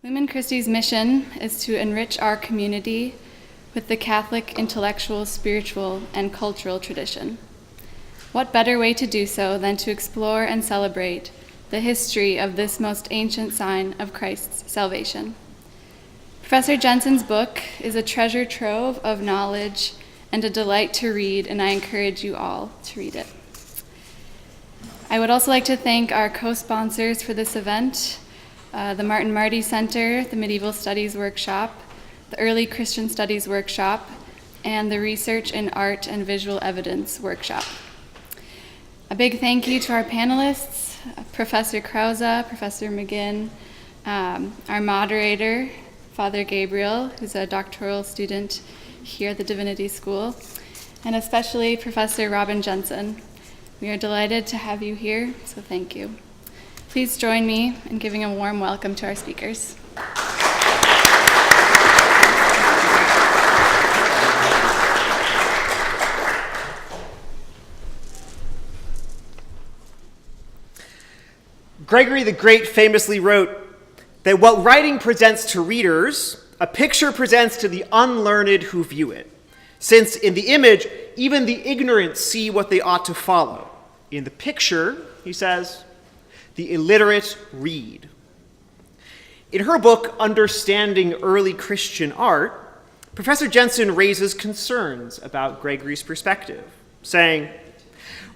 Lumen Christi's mission is to enrich our community with the Catholic intellectual, spiritual, and cultural tradition. What better way to do so than to explore and celebrate the history of this most ancient sign of Christ's salvation? Professor Jensen's book is a treasure trove of knowledge and a delight to read, and I encourage you all to read it. I would also like to thank our co-sponsors for this event, the Martin Marty Center, the Medieval Studies Workshop, the Early Christian Studies Workshop, and the Research in Art and Visual Evidence Workshop. A big thank you to our panelists, Professor Krause, Professor McGinn, our moderator, Father Gabriel, who's a doctoral student here at the Divinity School, and especially Professor Robin Jensen. We are delighted to have you here, so thank you. Please join me in giving a warm welcome to our speakers. Gregory the Great famously wrote that what writing presents to readers, a picture presents to the unlearned who view it, since in the image, even the ignorant see what they ought to follow. In the picture, he says, the illiterate read. In her book, Understanding Early Christian Art, Professor Jensen raises concerns about Gregory's perspective, saying,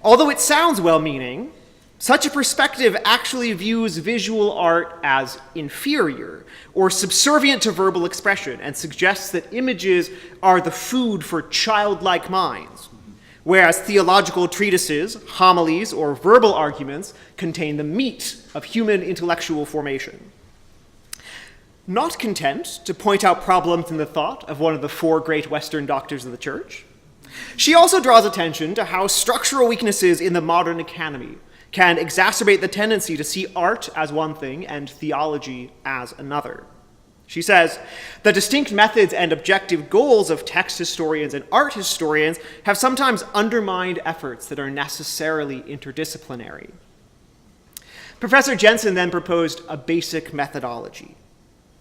although it sounds well-meaning, such a perspective actually views visual art as inferior or subservient to verbal expression and suggests that images are the food for childlike minds, whereas theological treatises, homilies, or verbal arguments contain the meat of human intellectual formation. Not content to point out problems in the thought of one of the four great Western doctors of the Church, she also draws attention to how structural weaknesses in the modern academy can exacerbate the tendency to see art as one thing and theology as another. She says, the distinct methods and objective goals of text historians and art historians have sometimes undermined efforts that are necessarily interdisciplinary. Professor Jensen then proposed a basic methodology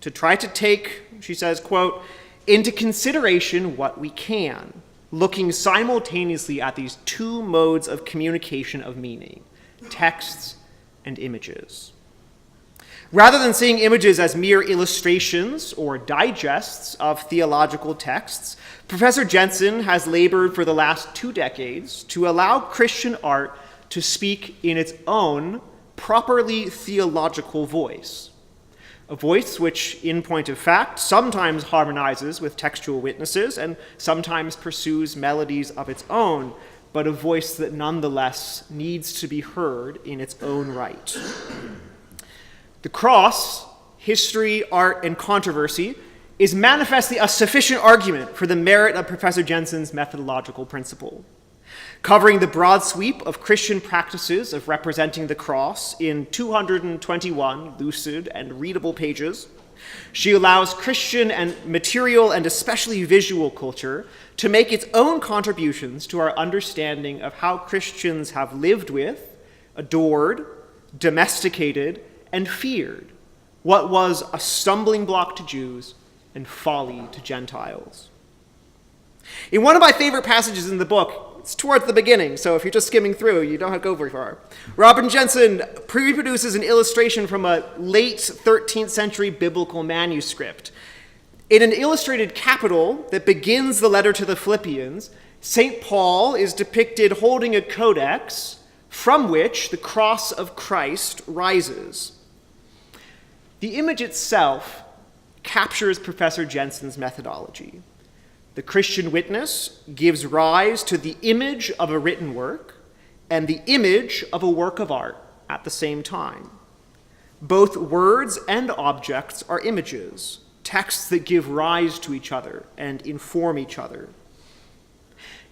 to try to take, she says, quote, into consideration what we can, looking simultaneously at these two modes of communication of meaning, texts and images. Rather than seeing images as mere illustrations or digests of theological texts, Professor Jensen has labored for the last 2 decades to allow Christian art to speak in its own properly theological voice, a voice which, in point of fact, sometimes harmonizes with textual witnesses and sometimes pursues melodies of its own, but a voice that nonetheless needs to be heard in its own right. The cross, history, art, and controversy, is manifestly a sufficient argument for the merit of Professor Jensen's methodological principle. Covering the broad sweep of Christian practices of representing the cross in 221 lucid and readable pages, she allows Christian and material and especially visual culture to make its own contributions to our understanding of how Christians have lived with, adored, domesticated, and feared what was a stumbling block to Jews and folly to Gentiles. In one of my favorite passages in the book, it's towards the beginning, so if you're just skimming through, you don't have to go very far. Robin Jensen reproduces an illustration from a late 13th century biblical manuscript. In an illustrated capital that begins the letter to the Philippians, St. Paul is depicted holding a codex from which the cross of Christ rises. The image itself captures Professor Jensen's methodology. The Christian witness gives rise to the image of a written work and the image of a work of art at the same time. Both words and objects are images, texts that give rise to each other and inform each other.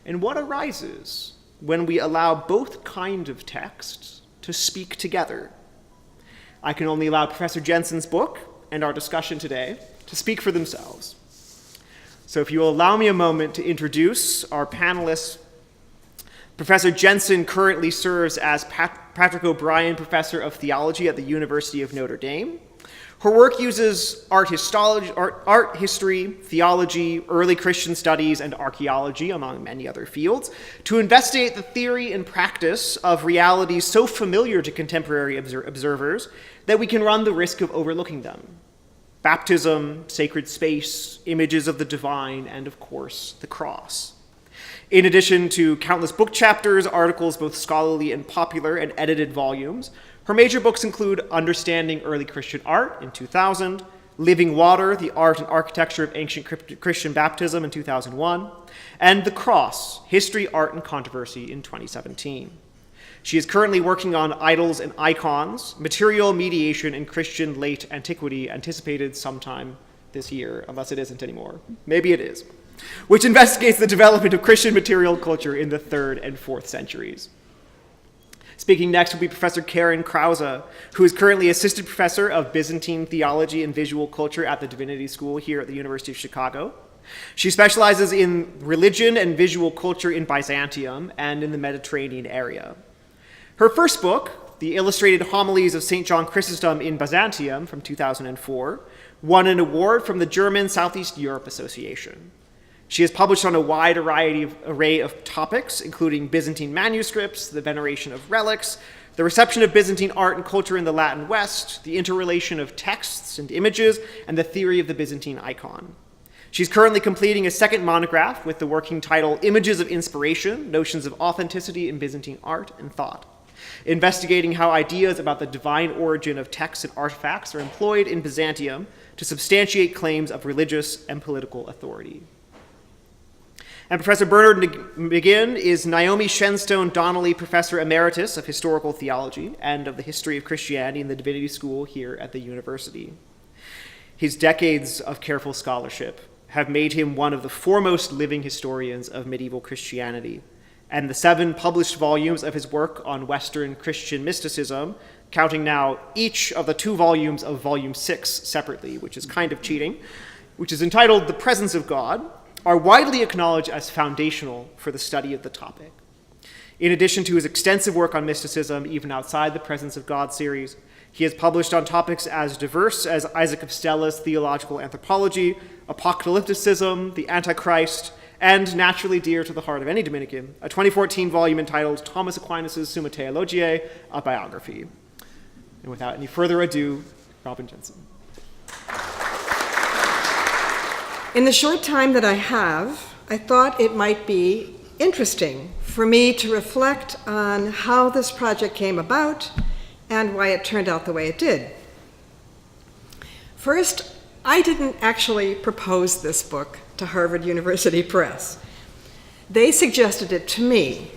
And what arises when we allow both kinds of texts to speak together? I can only allow Professor Jensen's book and our discussion today to speak for themselves. So if you will allow me a moment to introduce our panelists. Professor Jensen currently serves as Patrick O'Brien Professor of Theology at the University of Notre Dame. Her work uses art history, theology, early Christian studies, and archaeology, among many other fields, to investigate the theory and practice of realities so familiar to contemporary observers that we can run the risk of overlooking them. Baptism, sacred space, images of the divine, and of course, the cross. In addition to countless book chapters, articles, both scholarly and popular, and edited volumes, her major books include Understanding Early Christian Art in 2000, Living Water, The Art and Architecture of Ancient Christian Baptism in 2001, and The Cross, History, Art, and Controversy in 2017. She is currently working on Idols and Icons, Material Mediation in Christian Late Antiquity, anticipated sometime this year, unless it isn't anymore. Maybe it is, which investigates the development of Christian material culture in the 3rd and 4th centuries. Speaking next will be Professor Karin Krause, who is currently Assistant Professor of Byzantine Theology and Visual Culture at the Divinity School here at the University of Chicago. She specializes in religion and visual culture in Byzantium and in the Mediterranean area. Her first book, The Illustrated Homilies of St. John Chrysostom in Byzantium from 2004, won an award from the German Southeast Europe Association. She has published on a wide array of topics, including Byzantine manuscripts, the veneration of relics, the reception of Byzantine art and culture in the Latin West, the interrelation of texts and images, and the theory of the Byzantine icon. She's currently completing a second monograph with the working title Images of Inspiration, Notions of Authenticity in Byzantine Art and Thought, investigating how ideas about the divine origin of texts and artifacts are employed in Byzantium to substantiate claims of religious and political authority. And Professor Bernard McGinn is Naomi Shenstone Donnelly Professor Emeritus of Historical Theology and of the History of Christianity in the Divinity School here at the university. His decades of careful scholarship have made him one of the foremost living historians of medieval Christianity, and the 7 published volumes of his work on Western Christian mysticism, counting now each of the 2 volumes of Volume 6 separately, which is kind of cheating, which is entitled The Presence of God, are widely acknowledged as foundational for the study of the topic. In addition to his extensive work on mysticism, even outside the Presence of God series, he has published on topics as diverse as Isaac of Stella's theological anthropology, apocalypticism, the Antichrist, and naturally dear to the heart of any Dominican, a 2014 volume entitled Thomas Aquinas' Summa Theologiae, a biography. And without any further ado, Robin Jensen. In the short time that I have, I thought it might be interesting for me to reflect on how this project came about and why it turned out the way it did. First, I didn't actually propose this book to Harvard University Press. They suggested it to me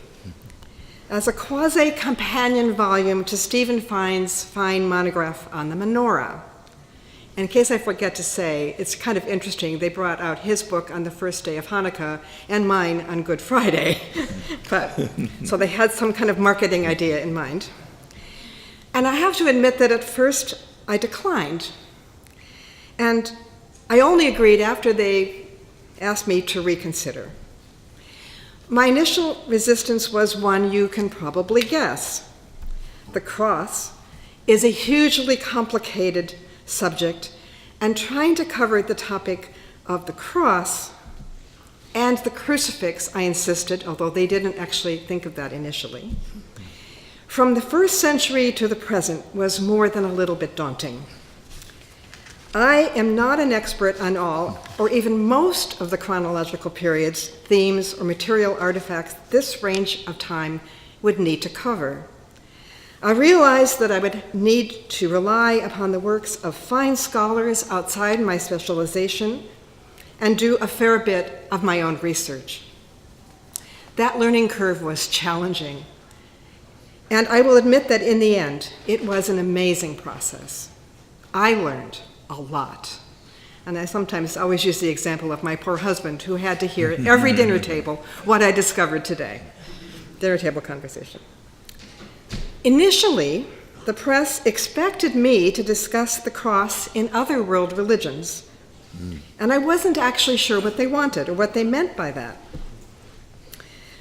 as a quasi-companion volume to Stephen Fine's fine monograph on the menorah. In case I forget to say, it's kind of interesting, they brought out his book on the first day of Hanukkah and mine on Good Friday. So they had some kind of marketing idea in mind. And I have to admit that at first I declined. And I only agreed after they asked me to reconsider. My initial resistance was one you can probably guess. The cross is a hugely complicated subject, and trying to cover the topic of the cross and the crucifix, I insisted, although they didn't actually think of that initially, from the 1st century to the present was more than a little bit daunting. I am not an expert on all, or even most of the chronological periods, themes, or material artifacts this range of time would need to cover. I realized that I would need to rely upon the works of fine scholars outside my specialization and do a fair bit of my own research. That learning curve was challenging, and I will admit that in the end, it was an amazing process. I learned a lot. And I sometimes always use the example of my poor husband, who had to hear at every dinner table what I discovered today. Dinner table conversation. Initially, the press expected me to discuss the cross in other world religions, and I wasn't actually sure what they wanted or what they meant by that.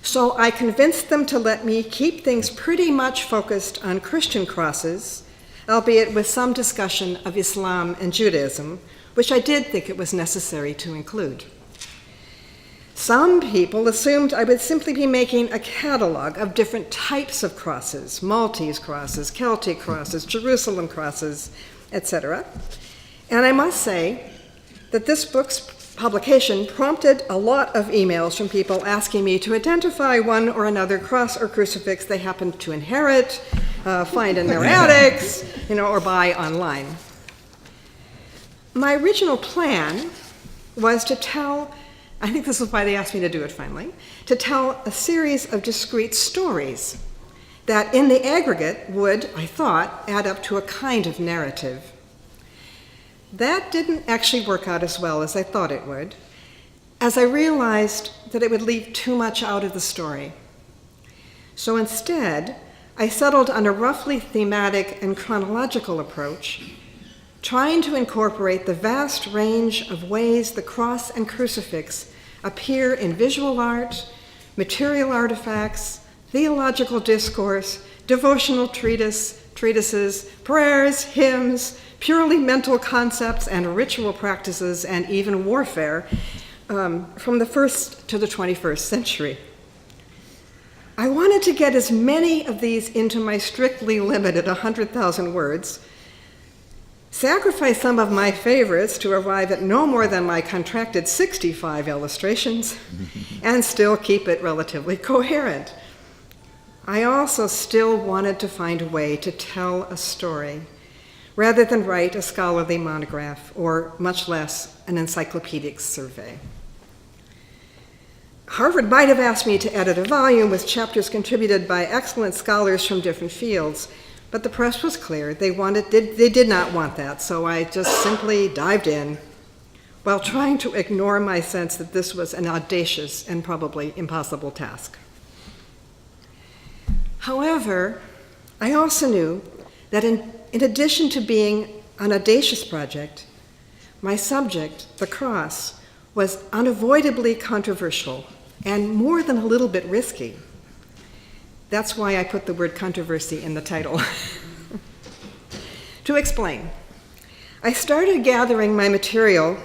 So I convinced them to let me keep things pretty much focused on Christian crosses albeit with some discussion of Islam and Judaism, which I did think it was necessary to include. Some people assumed I would simply be making a catalog of different types of crosses, Maltese crosses, Celtic crosses, Jerusalem crosses, etc. And I must say that this book's publication prompted a lot of emails from people asking me to identify one or another cross or crucifix they happened to inherit, find in their attics, or buy online. My original plan was to tell, I think this is why they asked me to do it finally, to tell a series of discrete stories that in the aggregate would, I thought, add up to a kind of narrative. That didn't actually work out as well as I thought it would, as I realized that it would leave too much out of the story. So instead, I settled on a roughly thematic and chronological approach, trying to incorporate the vast range of ways the cross and crucifix appear in visual art, material artifacts, theological discourse, devotional treatises, prayers, hymns, purely mental concepts and ritual practices, and even warfare from the 1st to the 21st century. I wanted to get as many of these into my strictly limited 100,000 words, sacrifice some of my favorites to arrive at no more than my contracted 65 illustrations, and still keep it relatively coherent. I also still wanted to find a way to tell a story, rather than write a scholarly monograph, or much less an encyclopedic survey. Harvard might have asked me to edit a volume with chapters contributed by excellent scholars from different fields, but the press was clear. They did not want that, so I just simply dived in, while trying to ignore my sense that this was an audacious and probably impossible task. However, I also knew that in addition to being an audacious project, my subject, the cross, was unavoidably controversial and more than a little bit risky. That's why I put the word controversy in the title. To explain, I started gathering my material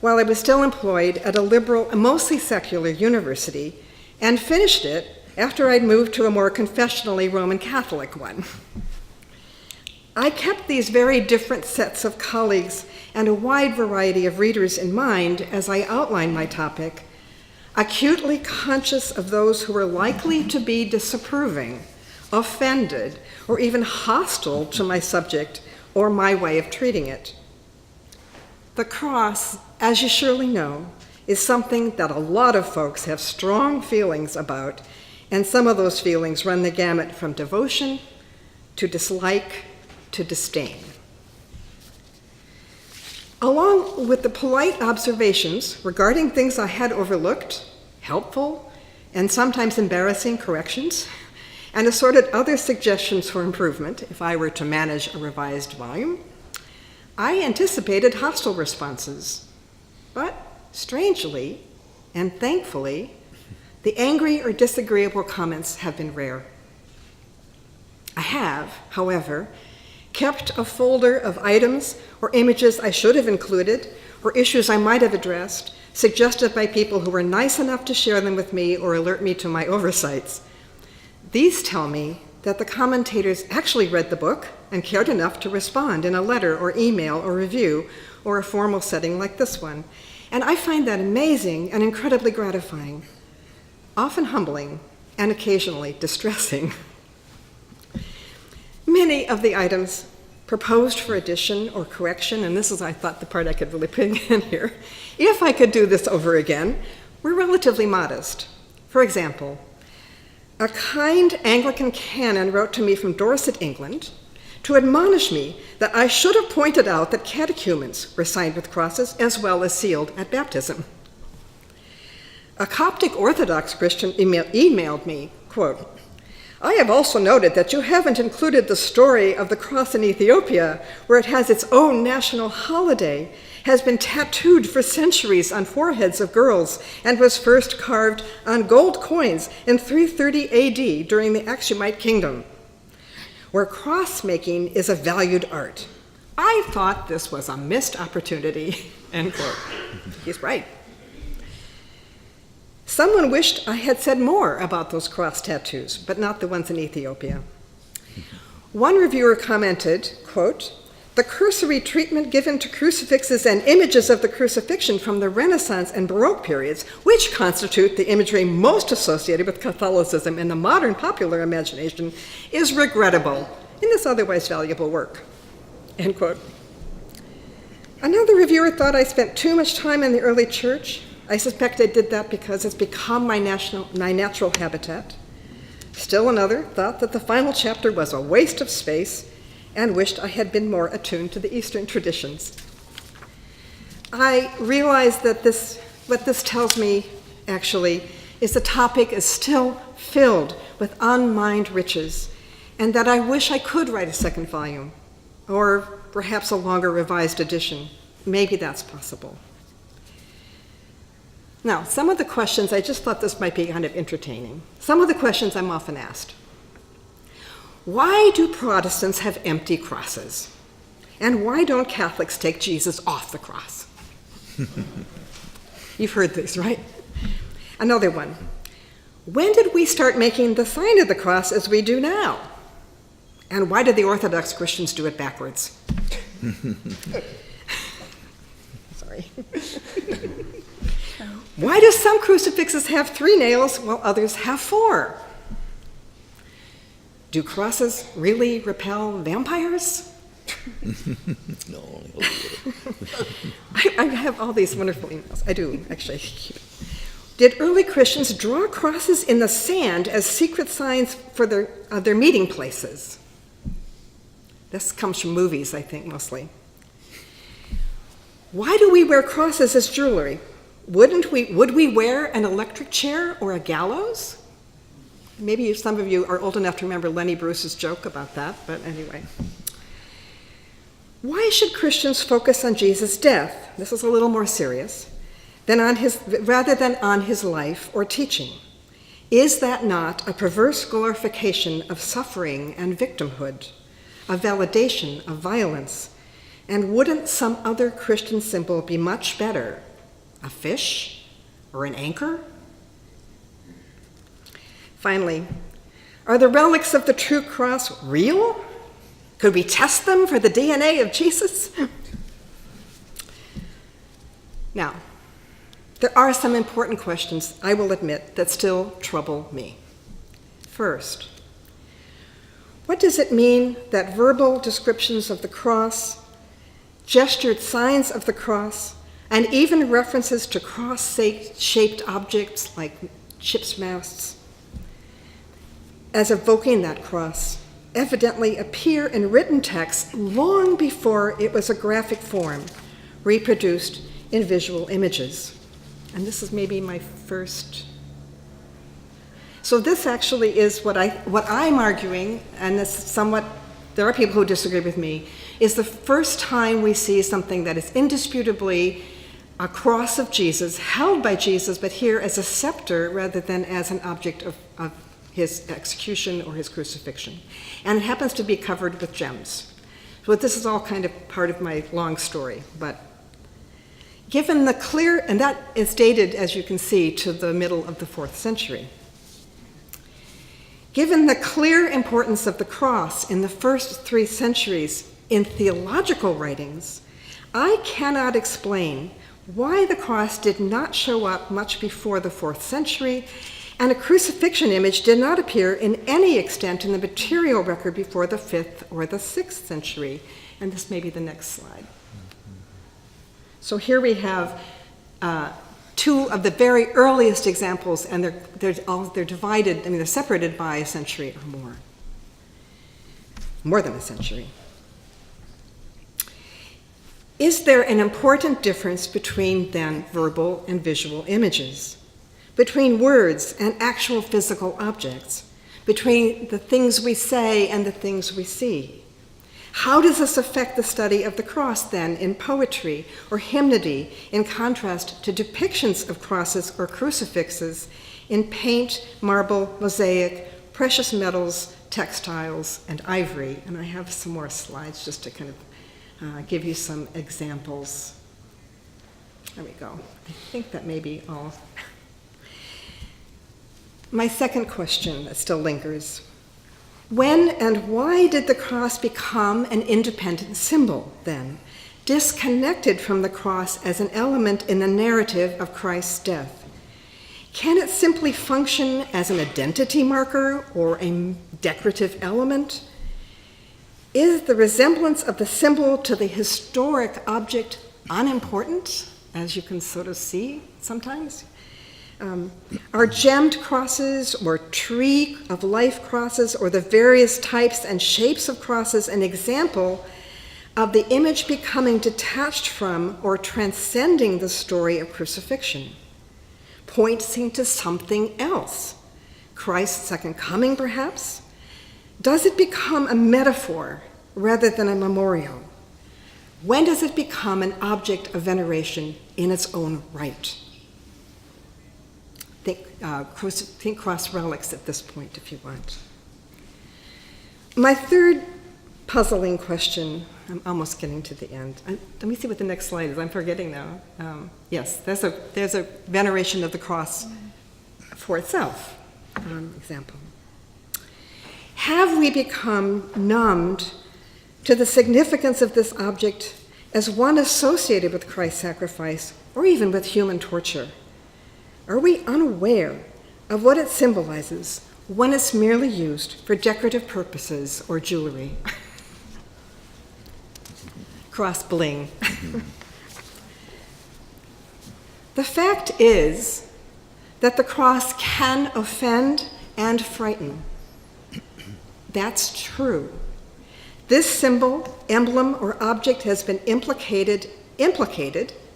while I was still employed at a liberal, mostly secular university, and finished it after I'd moved to a more confessionally Roman Catholic one. I kept these very different sets of colleagues and a wide variety of readers in mind as I outlined my topic, acutely conscious of those who were likely to be disapproving, offended, or even hostile to my subject or my way of treating it. The cross, as you surely know, is something that a lot of folks have strong feelings about, and some of those feelings run the gamut from devotion to dislike to disdain. Along with the polite observations regarding things I had overlooked, helpful and sometimes embarrassing corrections, and assorted other suggestions for improvement if I were to manage a revised volume, I anticipated hostile responses. But strangely and thankfully, the angry or disagreeable comments have been rare. I have, however, kept a folder of items or images I should have included, or issues I might have addressed, suggested by people who were nice enough to share them with me or alert me to my oversights. These tell me that the commentators actually read the book and cared enough to respond in a letter or email or review or a formal setting like this one. And I find that amazing and incredibly gratifying, often humbling and occasionally distressing. Many of the items proposed for addition or correction, and this is, I thought, the part I could really put in here, if I could do this over again, were relatively modest. For example, a kind Anglican canon wrote to me from Dorset, England, to admonish me that I should have pointed out that catechumens were signed with crosses as well as sealed at baptism. A Coptic Orthodox Christian emailed me, quote, "I have also noted that you haven't included the story of the cross in Ethiopia, where it has its own national holiday, has been tattooed for centuries on foreheads of girls, and was first carved on gold coins in 330 AD during the Aksumite kingdom. where cross-making is a valued art. I thought this was a missed opportunity, end quote. He's right. Someone wished I had said more about those cross tattoos, but not the ones in Ethiopia. One reviewer commented, quote, "The cursory treatment given to crucifixes and images of the crucifixion from the Renaissance and Baroque periods, which constitute the imagery most associated with Catholicism in the modern popular imagination, is regrettable in this otherwise valuable work," end quote. Another reviewer thought I spent too much time in the early church. I suspect I did that because it's become my natural habitat. Still another thought that the final chapter was a waste of space and wished I had been more attuned to the Eastern traditions. I realize that what this tells me, actually, is the topic is still filled with unmined riches, and that I wish I could write a second volume, or perhaps a longer revised edition. Maybe that's possible. Now, some of the questions, I just thought this might be kind of entertaining. Some of the questions I'm often asked. Why do Protestants have empty crosses? And why don't Catholics take Jesus off the cross? You've heard this, right? Another one. When did we start making the sign of the cross as we do now? And why did the Orthodox Christians do it backwards? Sorry. Why do some crucifixes have 3 nails while others have 4? Do crosses really repel vampires? No. I have all these wonderful emails. I do, actually. Did early Christians draw crosses in the sand as secret signs for their meeting places? This comes from movies, I think, mostly. Why do we wear crosses as jewelry? Would we wear an electric chair or a gallows? Maybe some of you are old enough to remember Lenny Bruce's joke about that, but anyway. Why should Christians focus on Jesus' death? This is a little more serious, rather than on his life or teaching. Is that not a perverse glorification of suffering and victimhood, a validation of violence? And wouldn't some other Christian symbol be much better? A fish or an anchor? Finally, are the relics of the true cross real? Could we test them for the DNA of Jesus? Now, there are some important questions, I will admit, that still trouble me. First, what does it mean that verbal descriptions of the cross, gestured signs of the cross, and even references to cross-shaped objects like ship's masts, as evoking that cross, evidently appear in written text long before it was a graphic form, reproduced in visual images? And this is maybe my first. So this actually is what I'm arguing, and this somewhat, there are people who disagree with me, is the first time we see something that is indisputably a cross of Jesus, held by Jesus, but here as a scepter rather than as an object of his execution or his crucifixion. And it happens to be covered with gems. So this is all kind of part of my long story, but given the clear, and that is dated, as you can see, to the middle of the 4th century. Given the clear importance of the cross in the first 3 centuries in theological writings, I cannot explain why the cross did not show up much before the 4th century, and a crucifixion image did not appear in any extent in the material record before the 5th or the 6th century. And this may be the next slide. So here we have 2 of the very earliest examples, and they're divided, they're separated by a century or more than a century. Is there an important difference between then verbal and visual images, between words and actual physical objects, between the things we say and the things we see? How does this affect the study of the cross then in poetry or hymnody, in contrast to depictions of crosses or crucifixes in paint, marble, mosaic, precious metals, textiles, and ivory. And I have some more slides just to kind of give you some examples. There we go. I think that may be all. My second question that still lingers. When and why did the cross become an independent symbol, then, disconnected from the cross as an element in the narrative of Christ's death? Can it simply function as an identity marker or a decorative element? Is the resemblance of the symbol to the historic object unimportant, as you can sort of see sometimes? Are gemmed crosses or tree of life crosses or the various types and shapes of crosses an example of the image becoming detached from or transcending the story of crucifixion, pointing to something else? Christ's second coming, perhaps? Does it become a metaphor rather than a memorial? When does it become an object of veneration in its own right? Think cross relics at this point, if you want. My third puzzling question, I'm almost getting to the end. Let me see what the next slide is. I'm forgetting now. Yes, there's a veneration of the cross for itself, example. Have we become numbed to the significance of this object as one associated with Christ's sacrifice or even with human torture? Are we unaware of what it symbolizes when it's merely used for decorative purposes or jewelry? Cross bling. The fact is that the cross can offend and frighten. That's true. This symbol, emblem, or object has been implicated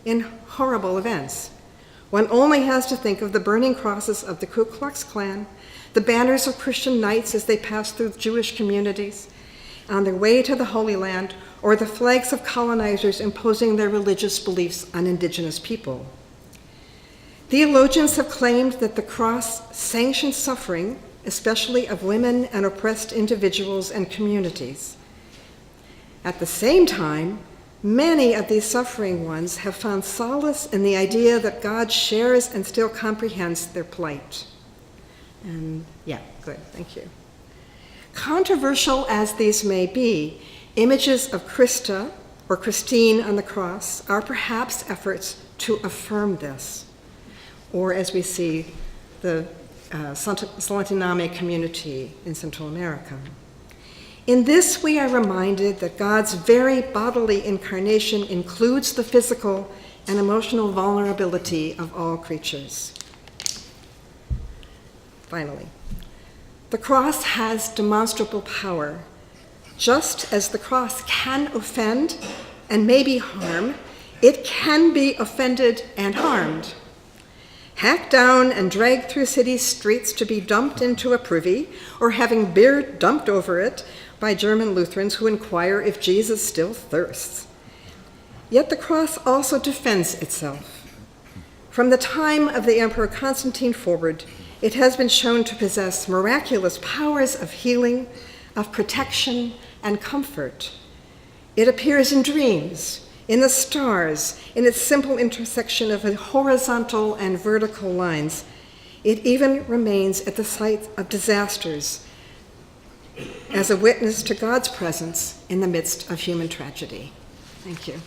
in horrible events. One only has to think of the burning crosses of the Ku Klux Klan, the banners of Christian knights as they passed through Jewish communities on their way to the Holy Land, or the flags of colonizers imposing their religious beliefs on indigenous people. Theologians have claimed that the cross sanctions suffering, especially of women and oppressed individuals and communities. At the same time, many of these suffering ones have found solace in the idea that God shares and still comprehends their plight. And yeah, good, thank you. Controversial as these may be, images of Christa or Christine on the cross are perhaps efforts to affirm this, or as we see the Suriname community in Central America. In this, we are reminded that God's very bodily incarnation includes the physical and emotional vulnerability of all creatures. Finally, the cross has demonstrable power. Just as the cross can offend and maybe harm, it can be offended and harmed. Hacked down and dragged through city streets to be dumped into a privy, or having beer dumped over it by German Lutherans who inquire if Jesus still thirsts. Yet the cross also defends itself. From the time of the Emperor Constantine forward, it has been shown to possess miraculous powers of healing, of protection, and comfort. It appears in dreams, in the stars, in its simple intersection of horizontal and vertical lines. It even remains at the site of disasters as a witness to God's presence in the midst of human tragedy. Thank you.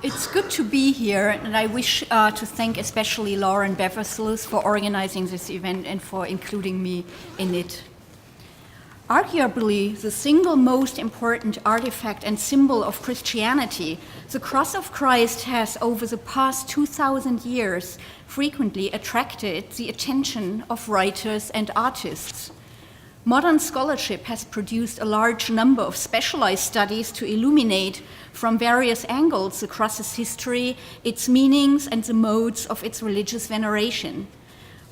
It's good to be here, and I wish to thank especially Lauren Beversluis for organizing this event and for including me in it. Arguably, the single most important artifact and symbol of Christianity, the cross of Christ has, over the past 2,000 years, frequently attracted the attention of writers and artists. Modern scholarship has produced a large number of specialized studies to illuminate from various angles the cross's history, its meanings, and the modes of its religious veneration.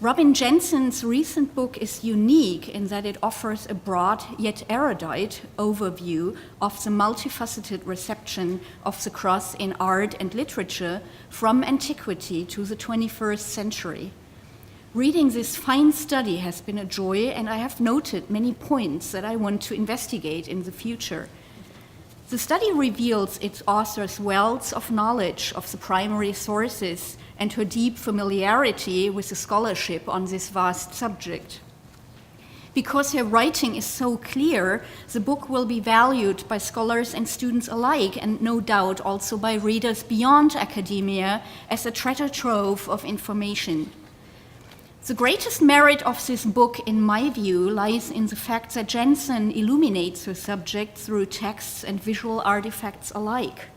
Robin Jensen's recent book is unique in that it offers a broad yet erudite overview of the multifaceted reception of the cross in art and literature from antiquity to the 21st century. Reading this fine study has been a joy, and I have noted many points that I want to investigate in the future. The study reveals its author's wealth of knowledge of the primary sources and her deep familiarity with the scholarship on this vast subject. Because her writing is so clear, the book will be valued by scholars and students alike, and no doubt also by readers beyond academia as a treasure trove of information. The greatest merit of this book, in my view, lies in the fact that Jensen illuminates her subject through texts and visual artifacts alike.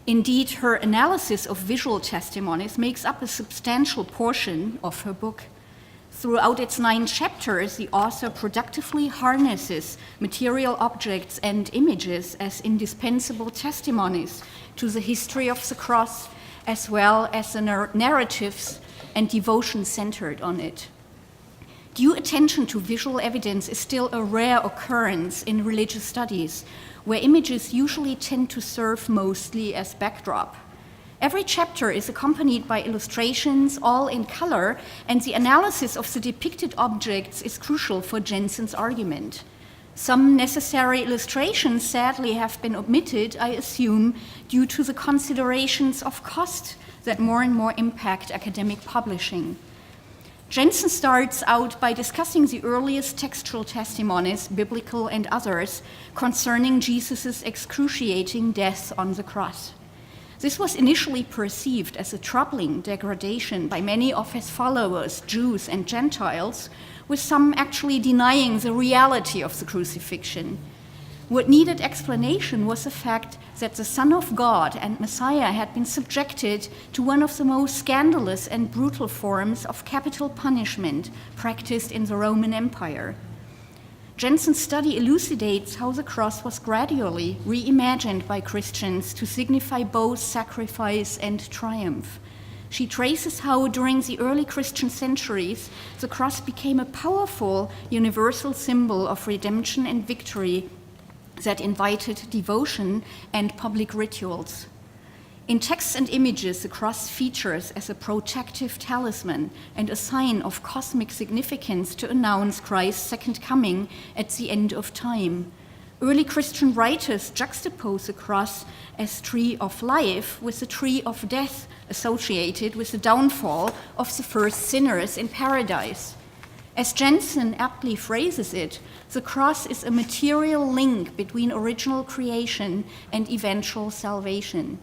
Indeed, her analysis of visual testimonies makes up a substantial portion of her book. Throughout its 9 chapters, the author productively harnesses material objects and images as indispensable testimonies to the history of the cross, as well as the narratives and devotion centered on it. Due attention to visual evidence is still a rare occurrence in religious studies, where images usually tend to serve mostly as backdrop. Every chapter is accompanied by illustrations, all in color, and the analysis of the depicted objects is crucial for Jensen's argument. Some necessary illustrations sadly have been omitted, I assume, due to the considerations of cost that more and more impact academic publishing. Jensen starts out by discussing the earliest textual testimonies, biblical and others, concerning Jesus' excruciating death on the cross. This was initially perceived as a troubling degradation by many of his followers, Jews and Gentiles, with some actually denying the reality of the crucifixion. What needed explanation was the fact that the Son of God and Messiah had been subjected to one of the most scandalous and brutal forms of capital punishment practiced in the Roman Empire. Jensen's study elucidates how the cross was gradually reimagined by Christians to signify both sacrifice and triumph. She traces how, during the early Christian centuries, the cross became a powerful, universal symbol of redemption and victory that invited devotion and public rituals. In texts and images, the cross features as a protective talisman and a sign of cosmic significance to announce Christ's second coming at the end of time. Early Christian writers juxtapose the cross as tree of life with the tree of death associated with the downfall of the first sinners in paradise. As Jensen aptly phrases it, the cross is a material link between original creation and eventual salvation.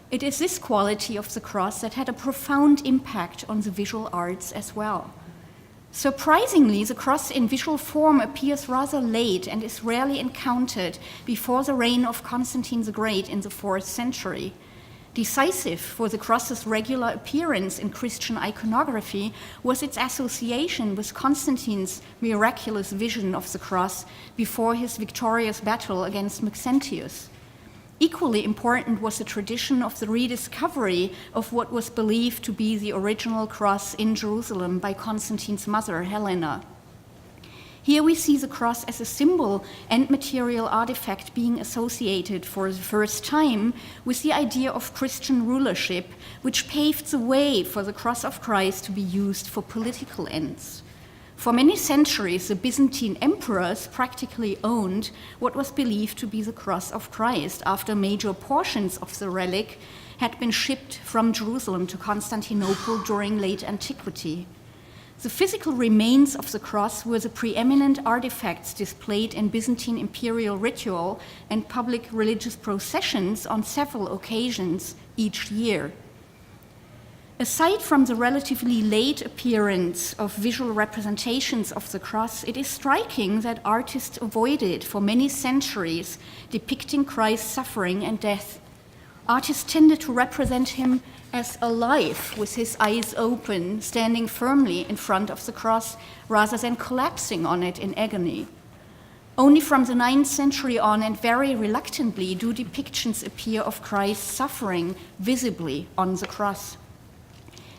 It is this quality of the cross that had a profound impact on the visual arts as well. Surprisingly, the cross in visual form appears rather late and is rarely encountered before the reign of Constantine the Great in the 4th century. Decisive for the cross's regular appearance in Christian iconography was its association with Constantine's miraculous vision of the cross before his victorious battle against Maxentius. Equally important was the tradition of the rediscovery of what was believed to be the original cross in Jerusalem by Constantine's mother, Helena. Here we see the cross as a symbol and material artifact being associated for the first time with the idea of Christian rulership, which paved the way for the cross of Christ to be used for political ends. For many centuries, the Byzantine emperors practically owned what was believed to be the cross of Christ after major portions of the relic had been shipped from Jerusalem to Constantinople during late antiquity. The physical remains of the cross were the preeminent artifacts displayed in Byzantine imperial ritual and public religious processions on several occasions each year. Aside from the relatively late appearance of visual representations of the cross, it is striking that artists avoided for many centuries depicting Christ's suffering and death. Artists tended to represent him as alive, with his eyes open, standing firmly in front of the cross, rather than collapsing on it in agony. Only from the 9th century on, and very reluctantly, do depictions appear of Christ's suffering visibly on the cross.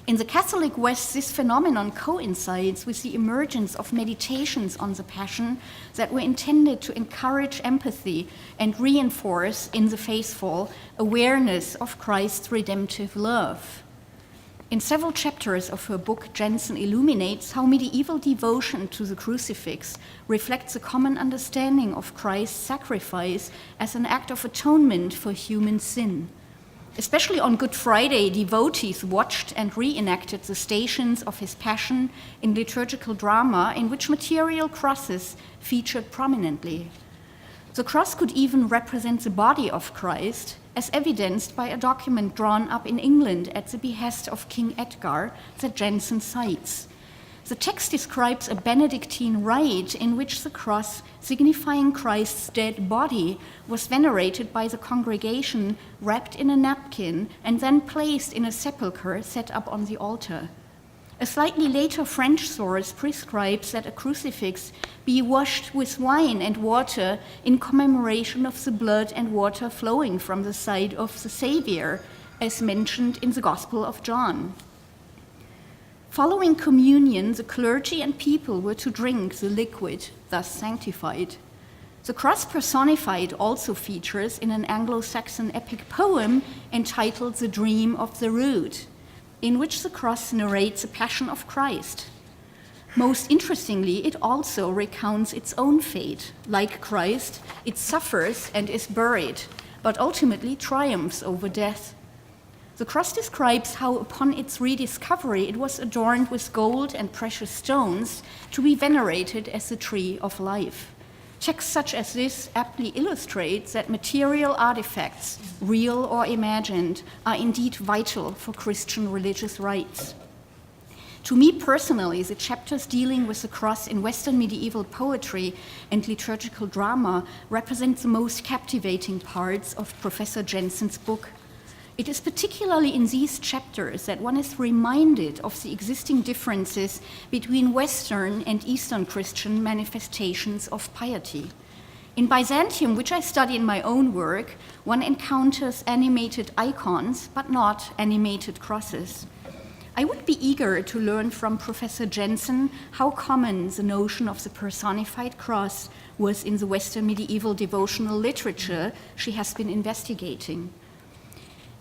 In the Catholic West, this phenomenon coincides with the emergence of meditations on the Passion that were intended to encourage empathy and reinforce in the faithful awareness of Christ's redemptive love. In several chapters of her book, Jensen illuminates how medieval devotion to the crucifix reflects a common understanding of Christ's sacrifice as an act of atonement for human sin. Especially on Good Friday, devotees watched and reenacted the stations of his Passion in liturgical drama in which material crosses featured prominently. The cross could even represent the body of Christ, as evidenced by a document drawn up in England at the behest of King Edgar that Jensen cites. The text describes a Benedictine rite in which the cross, signifying Christ's dead body, was venerated by the congregation, wrapped in a napkin, and then placed in a sepulchre set up on the altar. A slightly later French source prescribes that a crucifix be washed with wine and water in commemoration of the blood and water flowing from the side of the Savior, as mentioned in the Gospel of John. Following communion, the clergy and people were to drink the liquid, thus sanctified. The cross personified also features in an Anglo-Saxon epic poem entitled The Dream of the Rood, in which the cross narrates the Passion of Christ. Most interestingly, it also recounts its own fate. Like Christ, it suffers and is buried, but ultimately triumphs over death. The cross describes how upon its rediscovery it was adorned with gold and precious stones to be venerated as the tree of life. Texts such as this aptly illustrate that material artifacts, real or imagined, are indeed vital for Christian religious rites. To me personally, the chapters dealing with the cross in Western medieval poetry and liturgical drama represent the most captivating parts of Professor Jensen's book. It is particularly in these chapters that one is reminded of the existing differences between Western and Eastern Christian manifestations of piety. In Byzantium, which I study in my own work, one encounters animated icons, but not animated crosses. I would be eager to learn from Professor Jensen how common the notion of the personified cross was in the Western medieval devotional literature she has been investigating.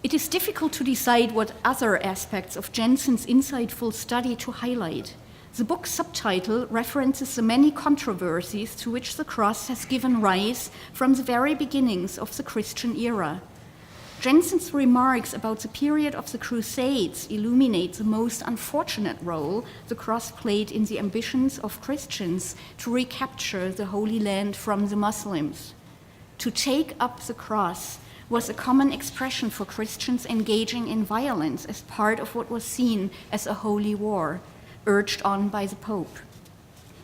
It is difficult to decide what other aspects of Jensen's insightful study to highlight. The book's subtitle references the many controversies to which the cross has given rise from the very beginnings of the Christian era. Jensen's remarks about the period of the Crusades illuminate the most unfortunate role the cross played in the ambitions of Christians to recapture the Holy Land from the Muslims. To take up the cross was a common expression for Christians engaging in violence as part of what was seen as a holy war, urged on by the Pope.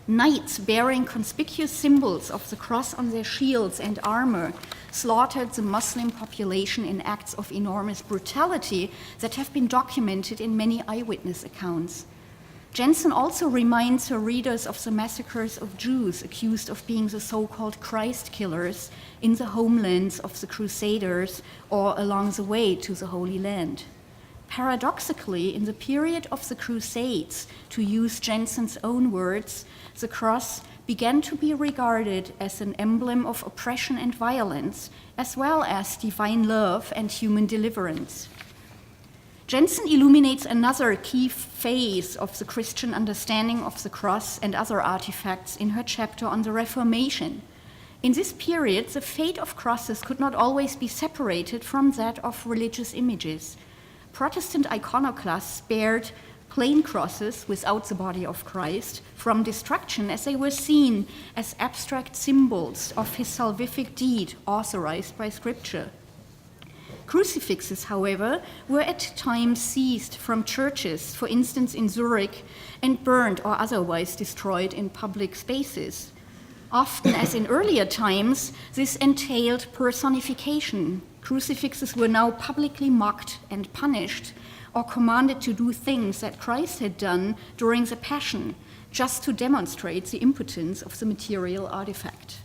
Knights bearing conspicuous symbols of the cross on their shields and armor slaughtered the Muslim population in acts of enormous brutality that have been documented in many eyewitness accounts. Jensen also reminds her readers of the massacres of Jews accused of being the so-called Christ killers in the homelands of the Crusaders or along the way to the Holy Land. Paradoxically, in the period of the Crusades, to use Jensen's own words, the cross began to be regarded as an emblem of oppression and violence, as well as divine love and human deliverance. Jensen illuminates another key phase of the Christian understanding of the cross and other artifacts in her chapter on the Reformation. In this period, the fate of crosses could not always be separated from that of religious images. Protestant iconoclasts spared plain crosses without the body of Christ from destruction, as they were seen as abstract symbols of his salvific deed authorized by Scripture. Crucifixes, however, were at times seized from churches, for instance in Zurich, and burned or otherwise destroyed in public spaces. Often, as in earlier times, this entailed personification. Crucifixes were now publicly mocked and punished, or commanded to do things that Christ had done during the Passion, just to demonstrate the impotence of the material artifact.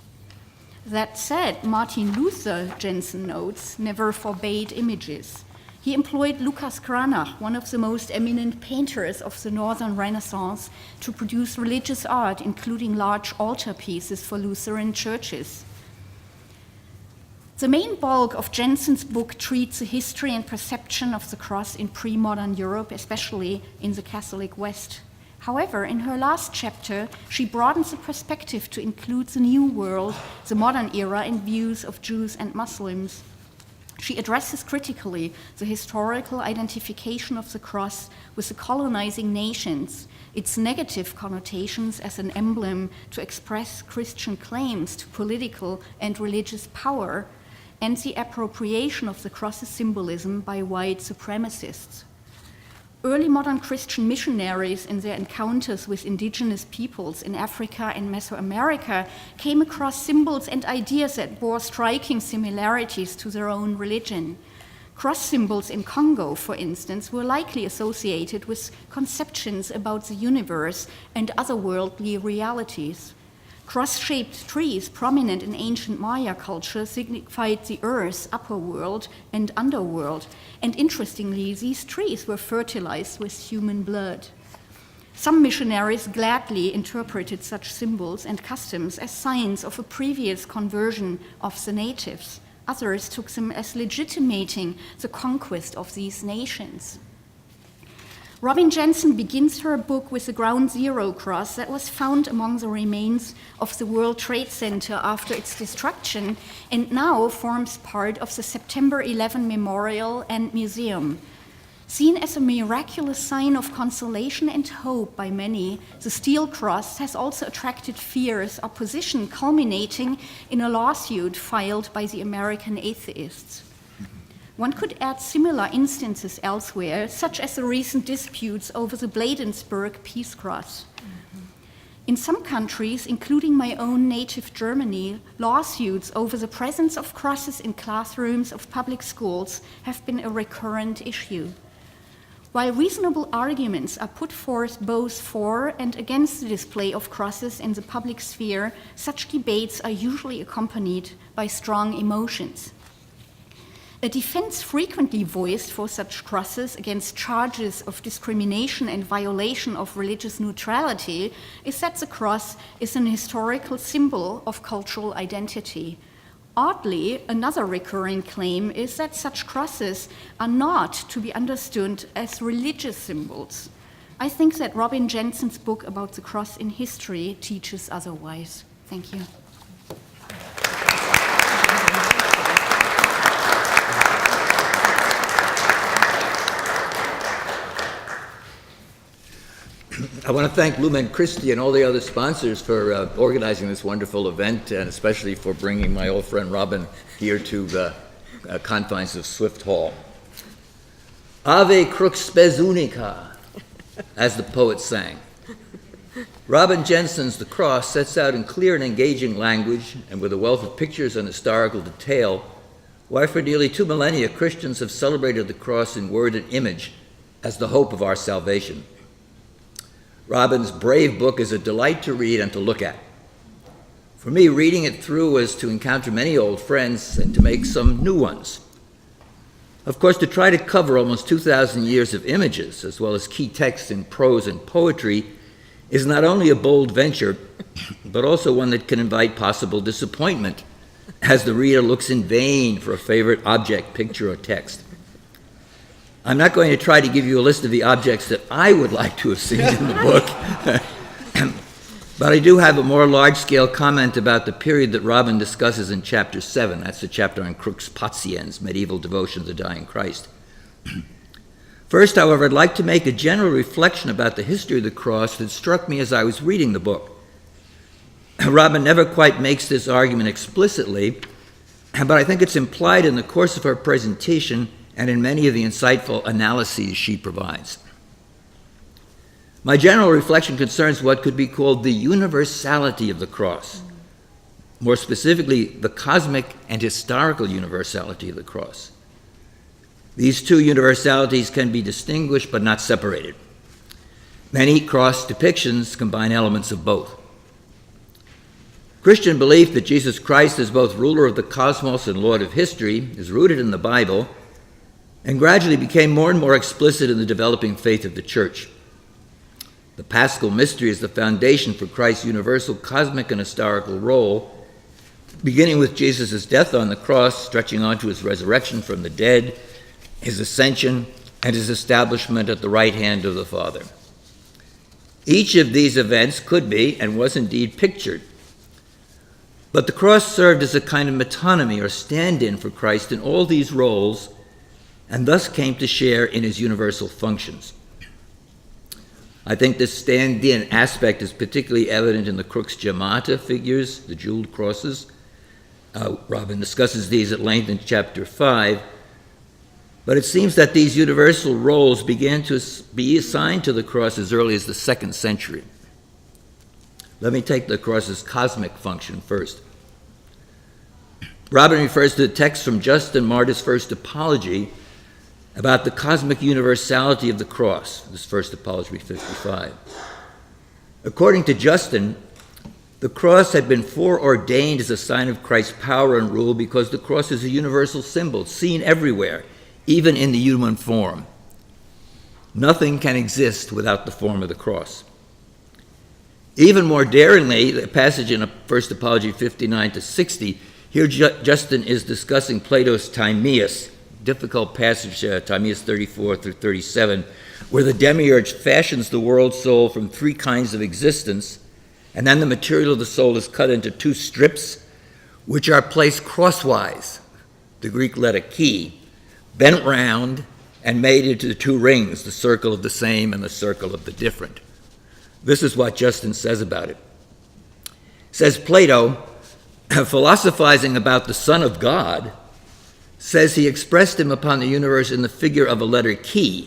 That said, Martin Luther, Jensen notes, never forbade images. He employed Lucas Cranach, one of the most eminent painters of the Northern Renaissance, to produce religious art, including large altarpieces for Lutheran churches. The main bulk of Jensen's book treats the history and perception of the cross in pre-modern Europe, especially in the Catholic West. However, in her last chapter, she broadens the perspective to include the New World, the modern era, and views of Jews and Muslims. She addresses critically the historical identification of the cross with the colonizing nations, its negative connotations as an emblem to express Christian claims to political and religious power, and the appropriation of the cross's symbolism by white supremacists. Early modern Christian missionaries, in their encounters with indigenous peoples in Africa and Mesoamerica, came across symbols and ideas that bore striking similarities to their own religion. Cross symbols in Congo, for instance, were likely associated with conceptions about the universe and otherworldly realities. Cross-shaped trees prominent in ancient Maya culture signified the earth's upper world and underworld, and interestingly, these trees were fertilized with human blood. Some missionaries gladly interpreted such symbols and customs as signs of a previous conversion of the natives. Others took them as legitimating the conquest of these nations. Robin Jensen begins her book with the Ground Zero cross that was found among the remains of the World Trade Center after its destruction and now forms part of the September 11 Memorial and Museum. Seen as a miraculous sign of consolation and hope by many, the steel cross has also attracted fierce opposition, culminating in a lawsuit filed by the American atheists. One could add similar instances elsewhere, such as the recent disputes over the Bladensburg Peace Cross. In some countries, including my own native Germany, lawsuits over the presence of crosses in classrooms of public schools have been a recurrent issue. While reasonable arguments are put forth both for and against the display of crosses in the public sphere, such debates are usually accompanied by strong emotions. A defense frequently voiced for such crosses against charges of discrimination and violation of religious neutrality is that the cross is an historical symbol of cultural identity. Oddly, another recurring claim is that such crosses are not to be understood as religious symbols. I think that Robin Jensen's book about the cross in history teaches otherwise. Thank you. I want to thank Lumen, Christi, and all the other sponsors for organizing this wonderful event, and especially for bringing my old friend Robin here to the confines of Swift Hall. Ave crux spezunica, as the poet sang. Robin Jensen's The Cross sets out in clear and engaging language, and with a wealth of pictures and historical detail, why for nearly 2 millennia Christians have celebrated the cross in word and image as the hope of our salvation. Robin's brave book is a delight to read and to look at. For me, reading it through was to encounter many old friends and to make some new ones. Of course, to try to cover almost 2,000 years of images, as well as key texts in prose and poetry, is not only a bold venture, but also one that can invite possible disappointment as the reader looks in vain for a favorite object, picture, or text. I'm not going to try to give you a list of the objects that I would like to have seen in the book, but I do have a more large-scale comment about the period that Robin discusses in Chapter 7. That's the chapter on Crux Patiens, Medieval Devotion to the Dying Christ. First, however, I'd like to make a general reflection about the history of the cross that struck me as I was reading the book. Robin never quite makes this argument explicitly, but I think it's implied in the course of her presentation and in many of the insightful analyses she provides. My general reflection concerns what could be called the universality of the cross, more specifically, the cosmic and historical universality of the cross. These two universalities can be distinguished but not separated. Many cross depictions combine elements of both. Christian belief that Jesus Christ is both ruler of the cosmos and Lord of history is rooted in the Bible, and gradually became more and more explicit in the developing faith of the Church. The Paschal mystery is the foundation for Christ's universal cosmic and historical role, beginning with Jesus' death on the cross, stretching on to his resurrection from the dead, his ascension, and his establishment at the right hand of the Father. Each of these events could be, and was indeed, pictured. But the cross served as a kind of metonymy or stand-in for Christ in all these roles, and thus came to share in his universal functions. I think this stand-in aspect is particularly evident in the crux gemata figures, the jeweled crosses. Robin discusses these at length in chapter 5. But it seems that these universal roles began to be assigned to the cross as early as the 2nd century. Let me take the cross's cosmic function first. Robin refers to the text from Justin Martyr's first apology about the cosmic universality of the cross, this first apology 55. According to Justin, the cross had been foreordained as a sign of Christ's power and rule because the cross is a universal symbol, seen everywhere, even in the human form. Nothing can exist without the form of the cross. Even more daringly, the passage in First Apology 59 to 60, here Justin is discussing Plato's Timaeus, difficult passage, Timaeus 34 through 37, where the demiurge fashions the world soul from 3 kinds of existence, and then the material of the soul is cut into 2 strips, which are placed crosswise, the Greek letter chi, bent round and made into the 2 rings, the circle of the same and the circle of the different. This is what Justin says about it. Says Plato, philosophizing about the Son of God, says he expressed him upon the universe in the figure of a letter chi,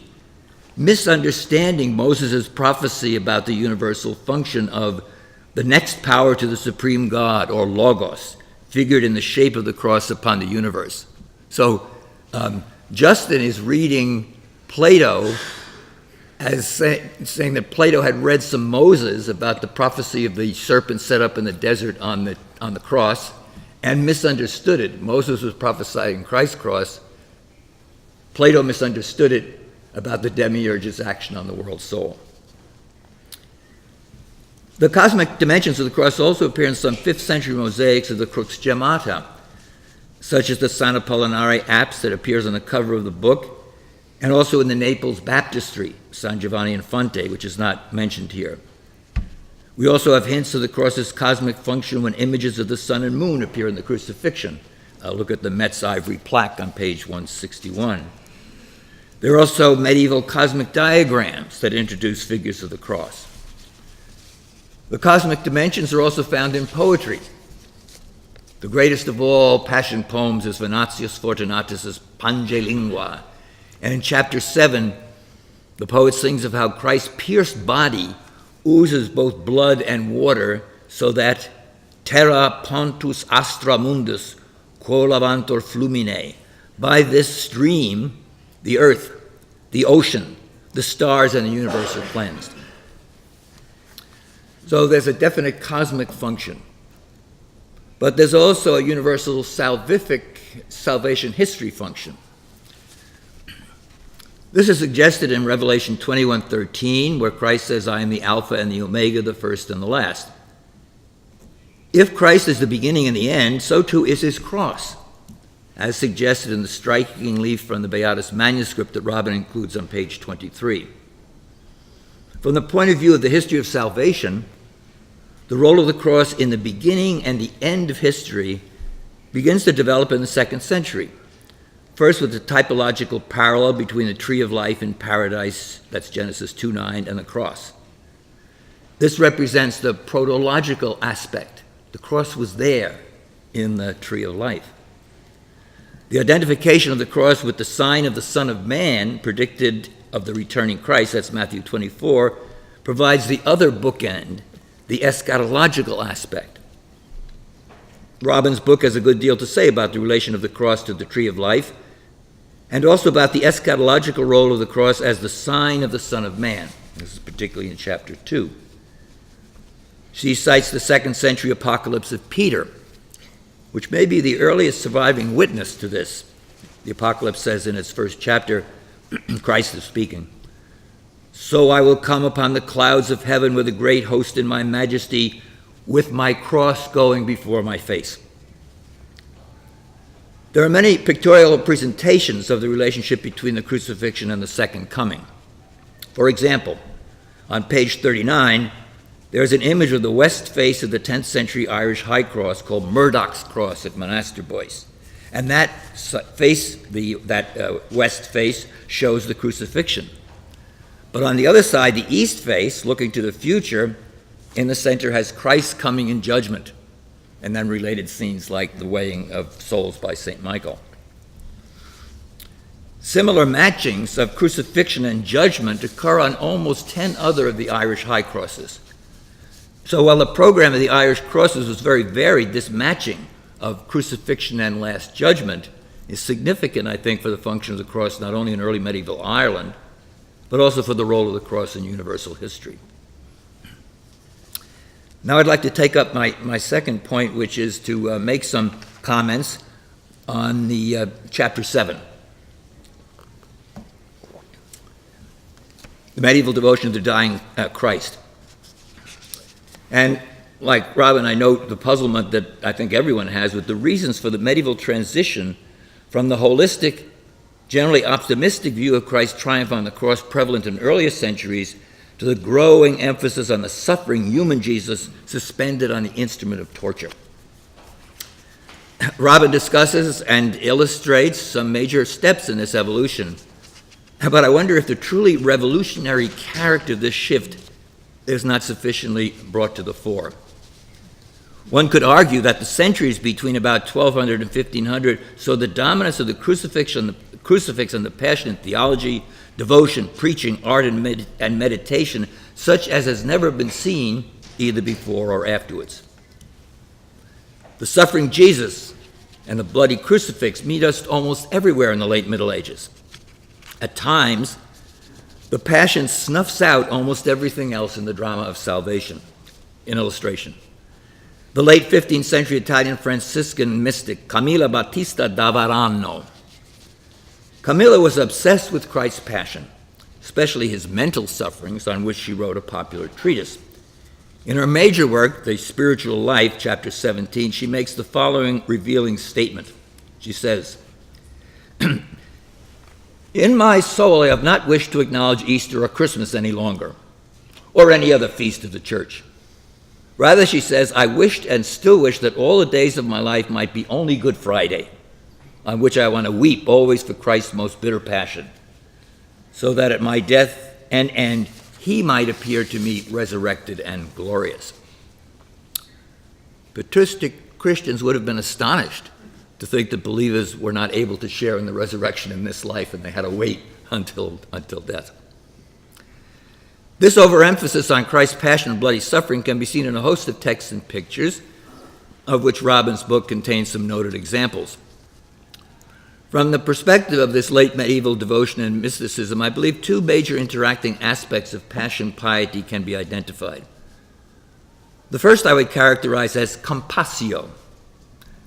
misunderstanding Moses' prophecy about the universal function of the next power to the supreme God, or logos, figured in the shape of the cross upon the universe. So Justin is reading Plato as saying that Plato had read some Moses about the prophecy of the serpent set up in the desert on the cross and misunderstood it. Moses was prophesying Christ's cross. Plato misunderstood it about the demiurge's action on the world soul. The cosmic dimensions of the cross also appear in some 5th century mosaics of the crux gemata, such as the San Apollinare apse that appears on the cover of the book, and also in the Naples baptistry, San Giovanni Infante, which is not mentioned here. We also have hints of the cross's cosmic function when images of the sun and moon appear in the crucifixion. Look at the Metz ivory plaque on page 161. There are also medieval cosmic diagrams that introduce figures of the cross. The cosmic dimensions are also found in poetry. The greatest of all passion poems is Venantius Fortunatus's Pange Lingua. And in chapter 7, the poet sings of how Christ's pierced body oozes both blood and water, so that terra pontus astra mundus quo lavantur flumine. By this stream, the earth, the ocean, the stars, and the universe are cleansed. So there's a definite cosmic function. But there's also a universal salvation history function. This is suggested in Revelation 21:13, where Christ says, I am the Alpha and the Omega, the first and the last. If Christ is the beginning and the end, so too is his cross, as suggested in the striking leaf from the Beatus manuscript that Robin includes on page 23. From the point of view of the history of salvation, the role of the cross in the beginning and the end of history begins to develop in the 2nd century. First with the typological parallel between the tree of life in paradise, that's Genesis 2:9, and the cross. This represents the protological aspect. The cross was there in the tree of life. The identification of the cross with the sign of the Son of Man, predicted of the returning Christ, that's Matthew 24, provides the other bookend, the eschatological aspect. Robin's book has a good deal to say about the relation of the cross to the tree of life, and also about the eschatological role of the cross as the sign of the Son of Man. This is particularly in chapter 2. She cites the 2nd century apocalypse of Peter, which may be the earliest surviving witness to this. The Apocalypse says in its first chapter, Christ is speaking, "So I will come upon the clouds of heaven with a great host in my majesty, with my cross going before my face." There are many pictorial presentations of the relationship between the crucifixion and the second coming. For example, on page 39, there's an image of the west face of the 10th century Irish high cross called Murdoch's Cross at Monasterboice. And that face, west face, shows the crucifixion. But on the other side, the east face, looking to the future, in the center has Christ coming in judgment, and then related scenes like the weighing of souls by St. Michael. Similar matchings of crucifixion and judgment occur on almost 10 other of the Irish high crosses. So while the program of the Irish crosses was very varied, this matching of crucifixion and last judgment is significant, I think, for the function of the cross not only in early medieval Ireland, but also for the role of the cross in universal history. Now I'd like to take up my second point, which is to make some comments on the chapter 7. The medieval devotion of the dying Christ. And like Robin, I note the puzzlement that I think everyone has with the reasons for the medieval transition from the holistic, generally optimistic view of Christ's triumph on the cross prevalent in earlier centuries to the growing emphasis on the suffering human Jesus suspended on the instrument of torture. Robin discusses and illustrates some major steps in this evolution, but I wonder if the truly revolutionary character of this shift is not sufficiently brought to the fore. One could argue that the centuries between about 1200 and 1500 saw the dominance of the crucifix and the Passion in theology, devotion, preaching, art, and meditation, such as has never been seen either before or afterwards. The suffering Jesus and the bloody crucifix meet us almost everywhere in the late Middle Ages. At times, the Passion snuffs out almost everything else in the drama of salvation. In illustration, the late 15th century Italian Franciscan mystic Camilla Battista da Varano. Camilla was obsessed with Christ's passion, especially his mental sufferings, on which she wrote a popular treatise. In her major work, The Spiritual Life, chapter 17, she makes the following revealing statement. She says, "In my soul, I have not wished to acknowledge Easter or Christmas any longer, or any other feast of the church. Rather," she says, "I wished and still wish that all the days of my life might be only Good Friday, on which I want to weep always for Christ's most bitter passion, so that at my death and end he might appear to me resurrected and glorious." Patristic Christians would have been astonished to think that believers were not able to share in the resurrection in this life, and they had to wait until death. This overemphasis on Christ's passion and bloody suffering can be seen in a host of texts and pictures, of which Robin's book contains some noted examples. From the perspective of this late medieval devotion and mysticism, I believe two major interacting aspects of passion piety can be identified. The first I would characterize as compassio,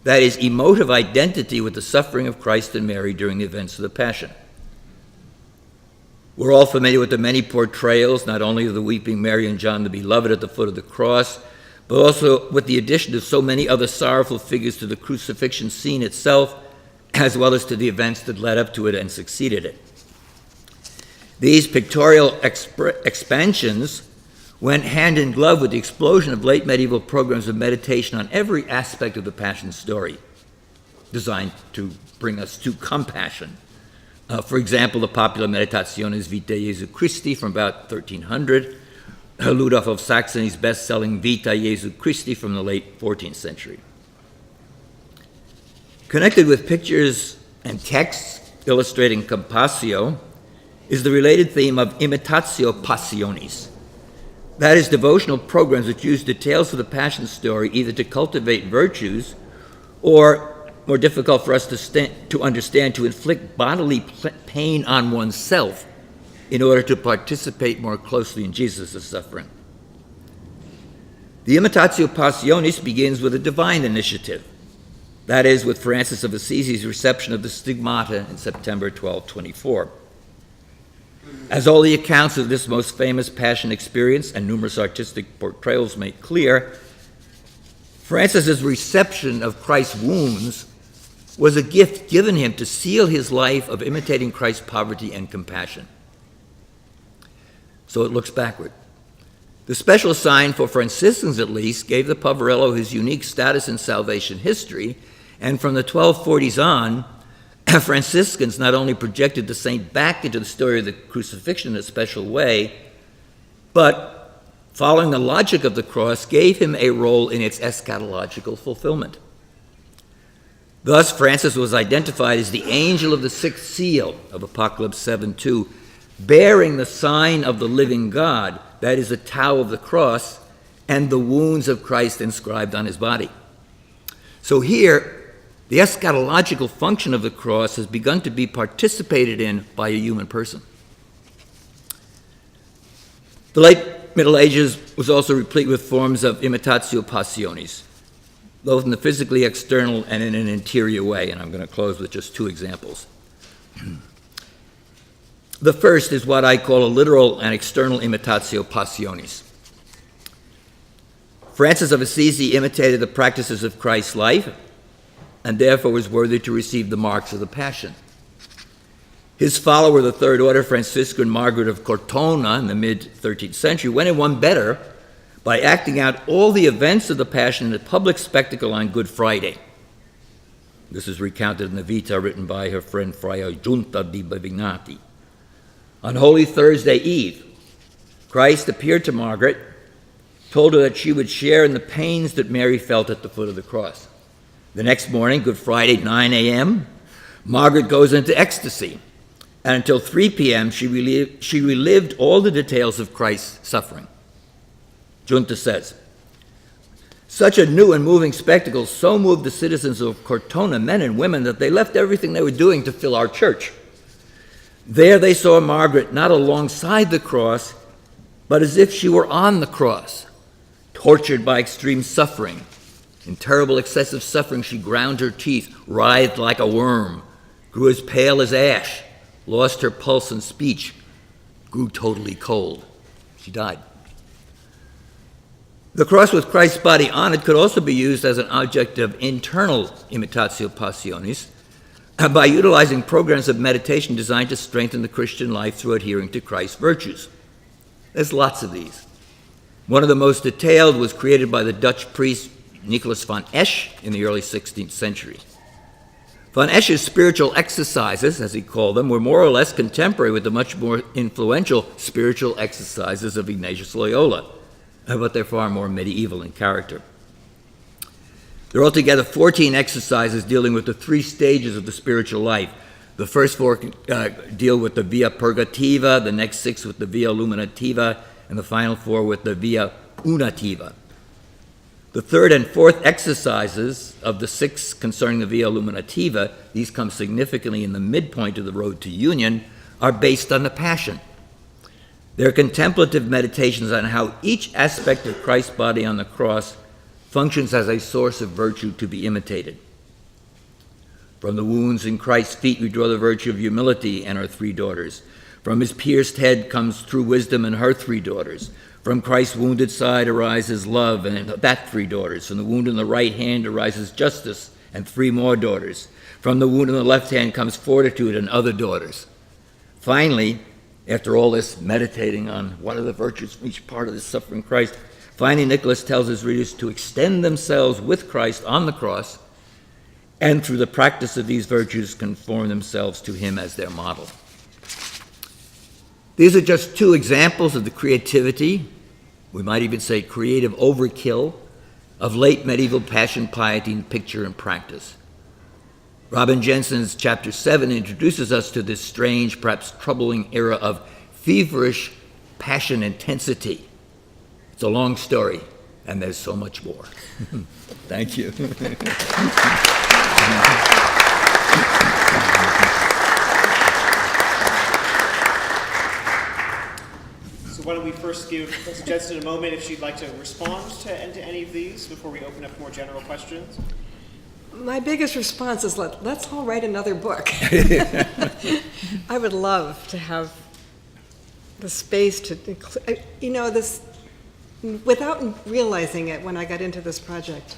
that is, emotive identity with the suffering of Christ and Mary during the events of the Passion. We're all familiar with the many portrayals, not only of the weeping Mary and John the Beloved at the foot of the cross, but also with the addition of so many other sorrowful figures to the crucifixion scene itself, as well as to the events that led up to it and succeeded it. These pictorial expansions went hand in glove with the explosion of late medieval programs of meditation on every aspect of the Passion story, designed to bring us to compassion. For example, the popular Meditationes Vitae Jesu Christi from about 1300, Ludolf of Saxony's best-selling Vita Jesu Christi from the late 14th century. Connected with pictures and texts illustrating compassio is the related theme of imitatio passionis. That is, devotional programs which use details of the Passion story either to cultivate virtues or, more difficult for us to understand, to inflict bodily pain on oneself in order to participate more closely in Jesus' suffering. The imitatio passionis begins with a divine initiative. That is, with Francis of Assisi's reception of the Stigmata in September 1224. As all the accounts of this most famous Passion experience and numerous artistic portrayals make clear, Francis's reception of Christ's wounds was a gift given him to seal his life of imitating Christ's poverty and compassion. So it looks backward. The special sign for Franciscans, at least, gave the Poverello his unique status in salvation history, and from the 1240s on, Franciscans not only projected the saint back into the story of the crucifixion in a special way, but, following the logic of the cross, gave him a role in its eschatological fulfillment. Thus, Francis was identified as the angel of the sixth seal of Apocalypse 7:2, bearing the sign of the living God, that is, the tau of the cross, and the wounds of Christ inscribed on his body. So here, the eschatological function of the cross has begun to be participated in by a human person. The late Middle Ages was also replete with forms of imitatio passionis, both in the physically external and in an interior way, and I'm going to close with just two examples. The first is what I call a literal and external imitatio passionis. Francis of Assisi imitated the practices of Christ's life and therefore was worthy to receive the marks of the Passion. His follower, the Third Order Franciscan Margaret of Cortona in the mid-13th century, went in one better by acting out all the events of the Passion in a public spectacle on Good Friday. This is recounted in the Vita written by her friend Fra Giunta di Bevignati. On Holy Thursday Eve, Christ appeared to Margaret, told her that she would share in the pains that Mary felt at the foot of the cross. The next morning, Good Friday, 9 a.m., Margaret goes into ecstasy, and until 3 p.m. she relived all the details of Christ's suffering. Giunta says, such a new and moving spectacle so moved the citizens of Cortona, men and women, that they left everything they were doing to fill our church. There they saw Margaret not alongside the cross, but as if she were on the cross, tortured by extreme suffering. In terrible excessive suffering, she ground her teeth, writhed like a worm, grew as pale as ash, lost her pulse and speech, grew totally cold. She died. The cross with Christ's body on it could also be used as an object of internal imitatio passionis by utilizing programs of meditation designed to strengthen the Christian life through adhering to Christ's virtues. There's lots of these. One of the most detailed was created by the Dutch priest Nicholas van Esch in the early 16th century. Van Esch's spiritual exercises, as he called them, were more or less contemporary with the much more influential spiritual exercises of Ignatius Loyola, but they're far more medieval in character. There are altogether 14 exercises dealing with the three stages of the spiritual life. The first four deal with the via purgativa, the next 6 with the via illuminativa, and the final 4 with the via unativa. The third and fourth exercises of the 6 concerning the via illuminativa, these come significantly in the midpoint of the road to union, are based on the Passion. They're contemplative meditations on how each aspect of Christ's body on the cross functions as a source of virtue to be imitated. From the wounds in Christ's feet we draw the virtue of humility and her 3 daughters. From his pierced head comes true wisdom and her 3 daughters. From Christ's wounded side arises love and that 3 daughters. From the wound in the right hand arises justice and 3 more daughters. From the wound in the left hand comes fortitude and other daughters. Finally, after all this meditating on what are the virtues from each part of the suffering Christ, finally Nicholas tells his readers to extend themselves with Christ on the cross and through the practice of these virtues conform themselves to him as their model. These are just 2 examples of the creativity, we might even say creative overkill, of late medieval Passion piety in picture and practice. Robin Jensen's chapter 7 introduces us to this strange, perhaps troubling era of feverish Passion intensity. It's a long story, and there's so much more. Thank you. So why don't we first give Professor Jensen a moment if she'd like to respond to any of these before we open up more general questions. My biggest response is let's all write another book. I would love to have the space to, this, without realizing it when I got into this project,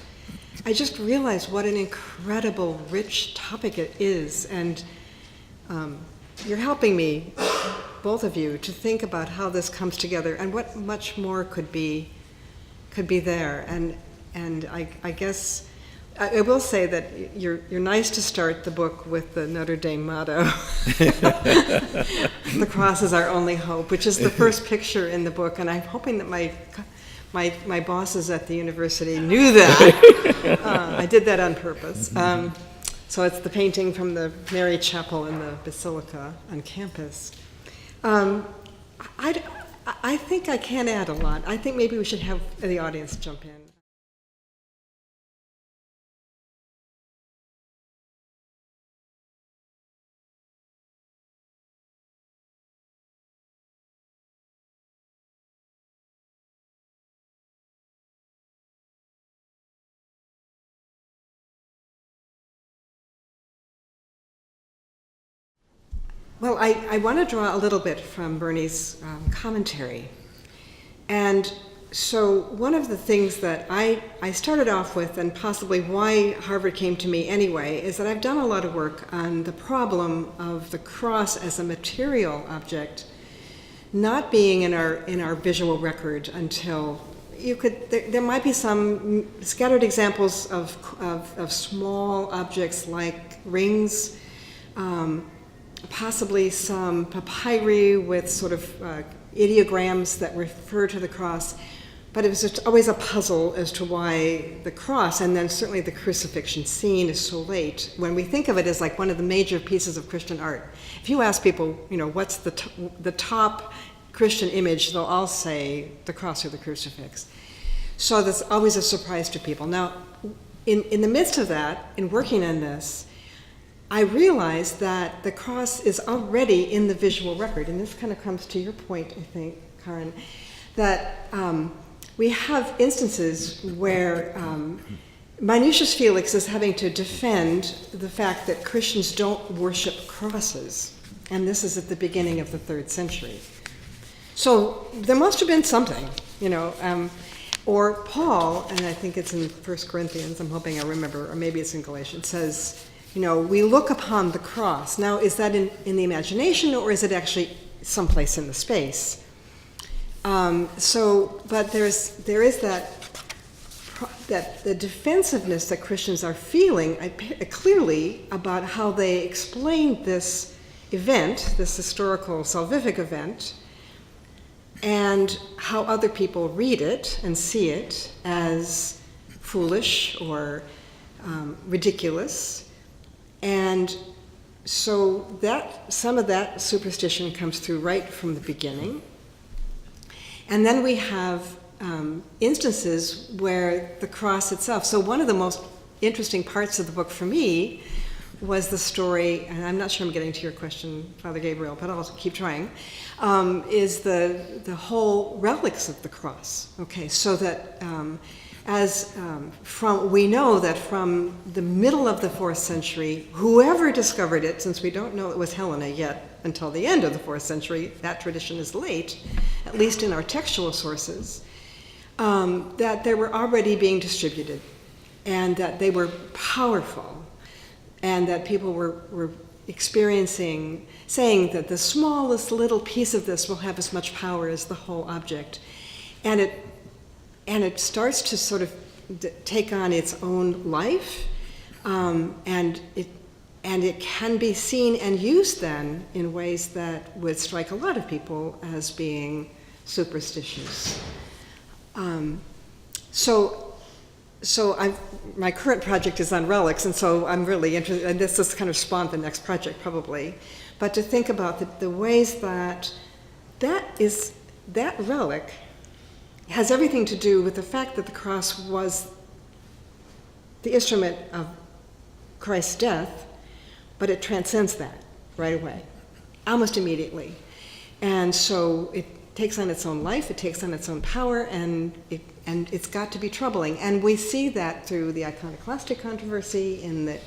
I just realized what an incredible, rich topic it is. And you're helping me, both of you, to think about how this comes together and what much more could be there. And I guess I will say that you're nice to start the book with the Notre Dame motto, "The cross is our only hope," which is the first picture in the book. And I'm hoping that my bosses at the university knew that. I did that on purpose. So it's the painting from the Mary Chapel in the Basilica on campus. I think I can add a lot. I think maybe we should have the audience jump in. Well, I want to draw a little bit from Bernie's commentary. And so one of the things that I started off with, and possibly why Harvard came to me anyway, is that I've done a lot of work on the problem of the cross as a material object not being in our visual record until there might be some scattered examples of small objects like rings, possibly some papyri with sort of ideograms that refer to the cross, but it was just always a puzzle as to why the cross, and then certainly the crucifixion scene, is so late, when we think of it as like one of the major pieces of Christian art. If you ask people, what's the top Christian image, they'll all say the cross or the crucifix. So that's always a surprise to people. Now, in the midst of that, in working on this, I realized that the cross is already in the visual record, and this kind of comes to your point, I think, Karin, that we have instances where Minucius Felix is having to defend the fact that Christians don't worship crosses, and this is at the beginning of the 3rd century. So there must have been something, or Paul, and I think it's in 1 Corinthians, I'm hoping I remember, or maybe it's in Galatians, says, we look upon the cross. Now, is that in the imagination, or is it actually someplace in the space? But there is that the defensiveness that Christians are feeling clearly about how they explain this event, this historical salvific event, and how other people read it and see it as foolish or ridiculous. And so some of that superstition comes through right from the beginning. And then we have instances where the cross itself. So one of the most interesting parts of the book for me was the story, and I'm not sure I'm getting to your question, Father Gabriel, but I'll keep trying, is the whole relics of the cross. Okay, so that we know that from the middle of the 4th century, whoever discovered it, since we don't know it was Helena yet until the end of the 4th century, that tradition is late, at least in our textual sources, that they were already being distributed, and that they were powerful, and that people were saying that the smallest little piece of this will have as much power as the whole object. And it starts to sort of take on its own life, and it can be seen and used then in ways that would strike a lot of people as being superstitious. My current project is on relics, and so I'm really interested, and this has kind of spawned the next project probably, but to think about the ways that relic has everything to do with the fact that the cross was the instrument of Christ's death, but it transcends that right away, almost immediately. And so takes on its own life, it takes on its own power, and it's got to be troubling. And we see that through the iconoclastic controversy in the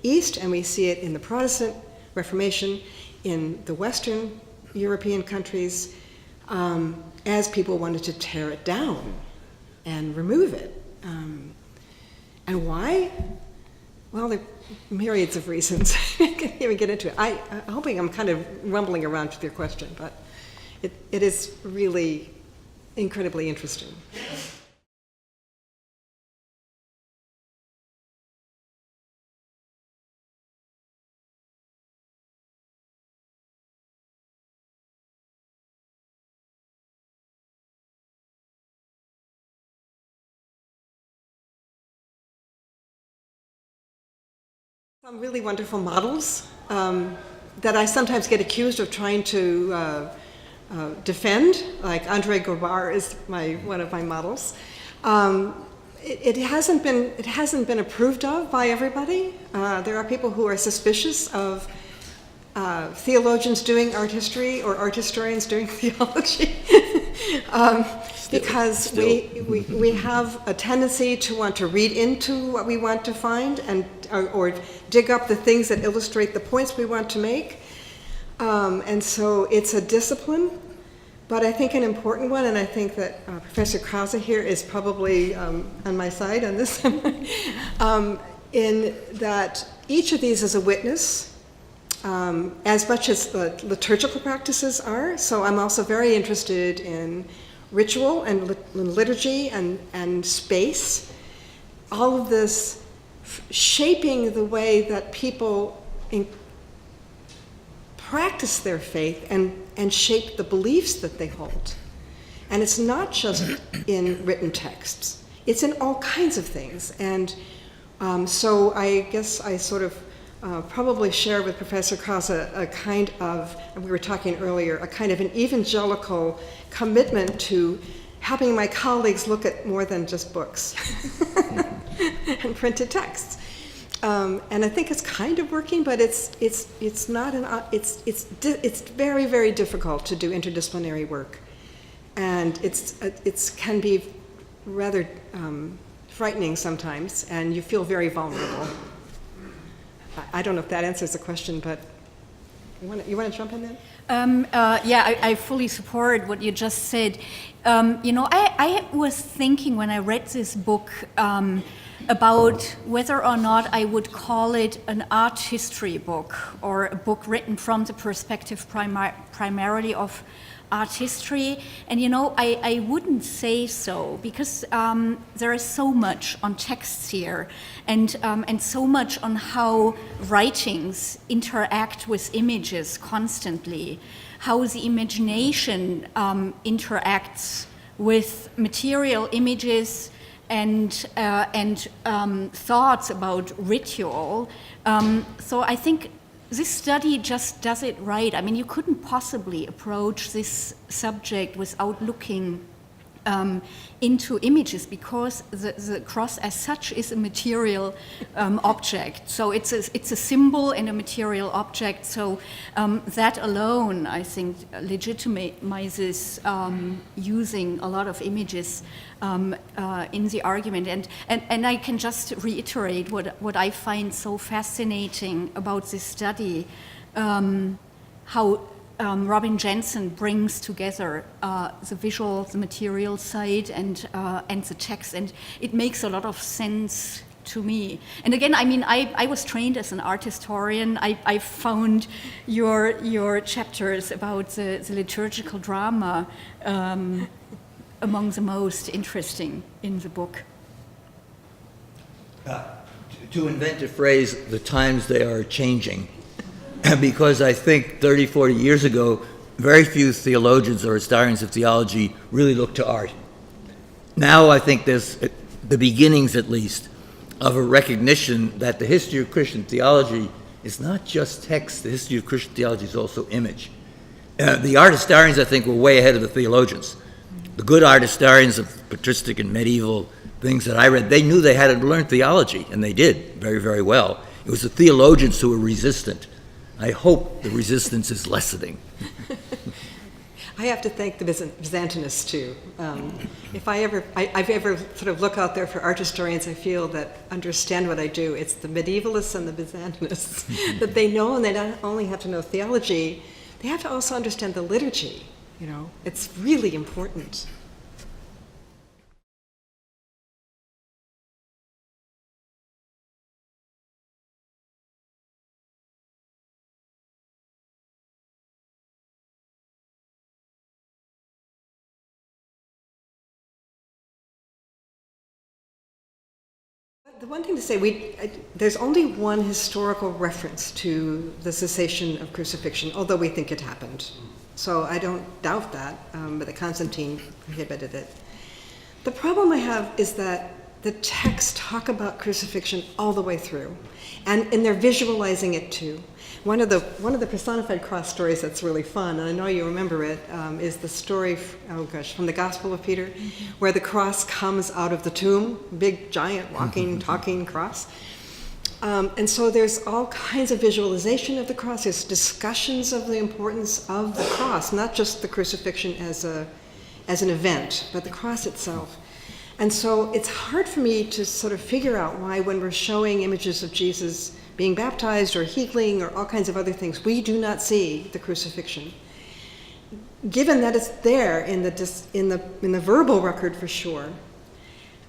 East, and we see it in the Protestant Reformation in the Western European countries, as people wanted to tear it down and remove it. And why? Well, there are myriads of reasons. I can't even get into it. I'm hoping I'm kind of rumbling around with your question, but it is really incredibly interesting. Some really wonderful models that I sometimes get accused of trying to defend, like André Gorbard is one of my models. It hasn't been approved of by everybody. There are people who are suspicious of theologians doing art history or art historians doing theology. Because we have a tendency to want to read into what we want to find or dig up the things that illustrate the points we want to make. And so it's a discipline, but I think an important one, and I think that Professor Krause here is probably on my side on this, in that each of these is a witness, as much as the liturgical practices are. So I'm also very interested in ritual and liturgy and space. All of this shaping the way that people practice their faith and shape the beliefs that they hold. And it's not just in written texts. It's in all kinds of things. And so I guess I sort of probably share with Professor Krause a kind of, and we were talking earlier, a kind of an evangelical commitment to helping my colleagues look at more than just books and printed texts. And I think it's kind of working, but it's not it's very, very difficult to do interdisciplinary work, and it can be rather frightening sometimes, and you feel very vulnerable. I don't know if that answers the question, but you want to jump in then? I fully support what you just said. I was thinking when I read this book about whether or not I would call it an art history book or a book written from the perspective primarily of art history. And I wouldn't say so, because there is so much on texts here and so much on how writings interact with images constantly, how the imagination interacts with material images and thoughts about ritual. So I think this study just does it right. I mean, you couldn't possibly approach this subject without looking into images, because the cross as such is a material object. So it's a symbol and a material object. So that alone, I think, legitimizes using a lot of images in the argument. And I can just reiterate what I find so fascinating about this study, how Robin Jensen brings together the visual, the material side, and the text, and it makes a lot of sense to me. And again, I mean, I was trained as an art historian. I found your chapters about the liturgical drama among the most interesting in the book. To invent a phrase, the times they are changing. Because I think 30, 40 years ago, very few theologians or historians of theology really looked to art. Now I think there's the beginnings, at least, of a recognition that the history of Christian theology is not just text. The history of Christian theology is also image. The art historians, I think, were way ahead of the theologians. The good art historians of patristic and medieval things that I read, they knew they had to learn theology, and they did very, very well. It was the theologians who were resistant. I hope the resistance is lessening. I have to thank the Byzantinists too. If I've ever sort of look out there for art historians, I feel that understand what I do. It's the medievalists and the Byzantinists that they know, and they not only have to know theology, they have to also understand the liturgy. You know, it's really important. The one thing to say, there's only one historical reference to the cessation of crucifixion, although we think it happened. So I don't doubt that, but that Constantine prohibited it. The problem I have is that the texts talk about crucifixion all the way through, and they're visualizing it too. One of the personified cross stories that's really fun, and I know you remember it, is the story, from the Gospel of Peter, where the cross comes out of the tomb, big, giant, walking, talking cross. And so there's all kinds of visualization of the cross. There's discussions of the importance of the cross, not just the crucifixion as an event, but the cross itself. And so it's hard for me to sort of figure out why, when we're showing images of Jesus being baptized or healing or all kinds of other things, we do not see the crucifixion. Given that it's there in the verbal record for sure.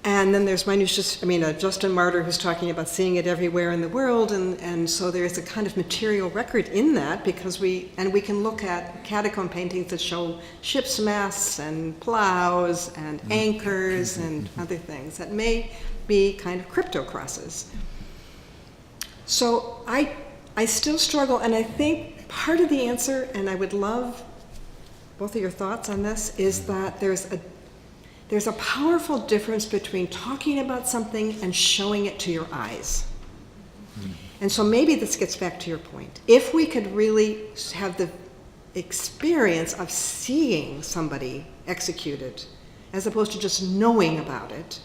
And then there's Justin Martyr, who's talking about seeing it everywhere in the world, and so there's a kind of material record in that, because we can look at catacomb paintings that show ships' masts and plows and anchors and other things that may be kind of crypto crosses. So I still struggle, and I think part of the answer, and I would love both of your thoughts on this, is that there's a powerful difference between talking about something and showing it to your eyes. And so maybe this gets back to your point. If we could really have the experience of seeing somebody executed, as opposed to just knowing about it,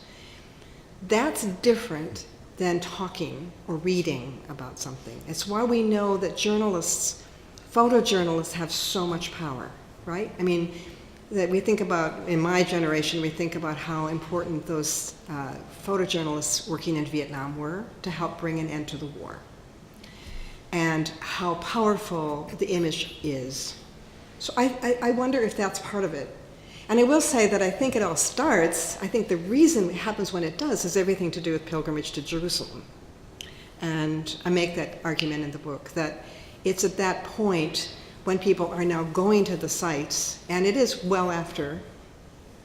that's different than talking or reading about something. It's why we know that photojournalists have so much power, right? I mean, that we think about, in my generation, we think about how important those photojournalists working in Vietnam were to help bring an end to the war, and how powerful the image is. So I wonder if that's part of it. And I will say that I think it all starts, I think the reason it happens when it does is everything to do with pilgrimage to Jerusalem. And I make that argument in the book, that it's at that point when people are now going to the sites, and it is well after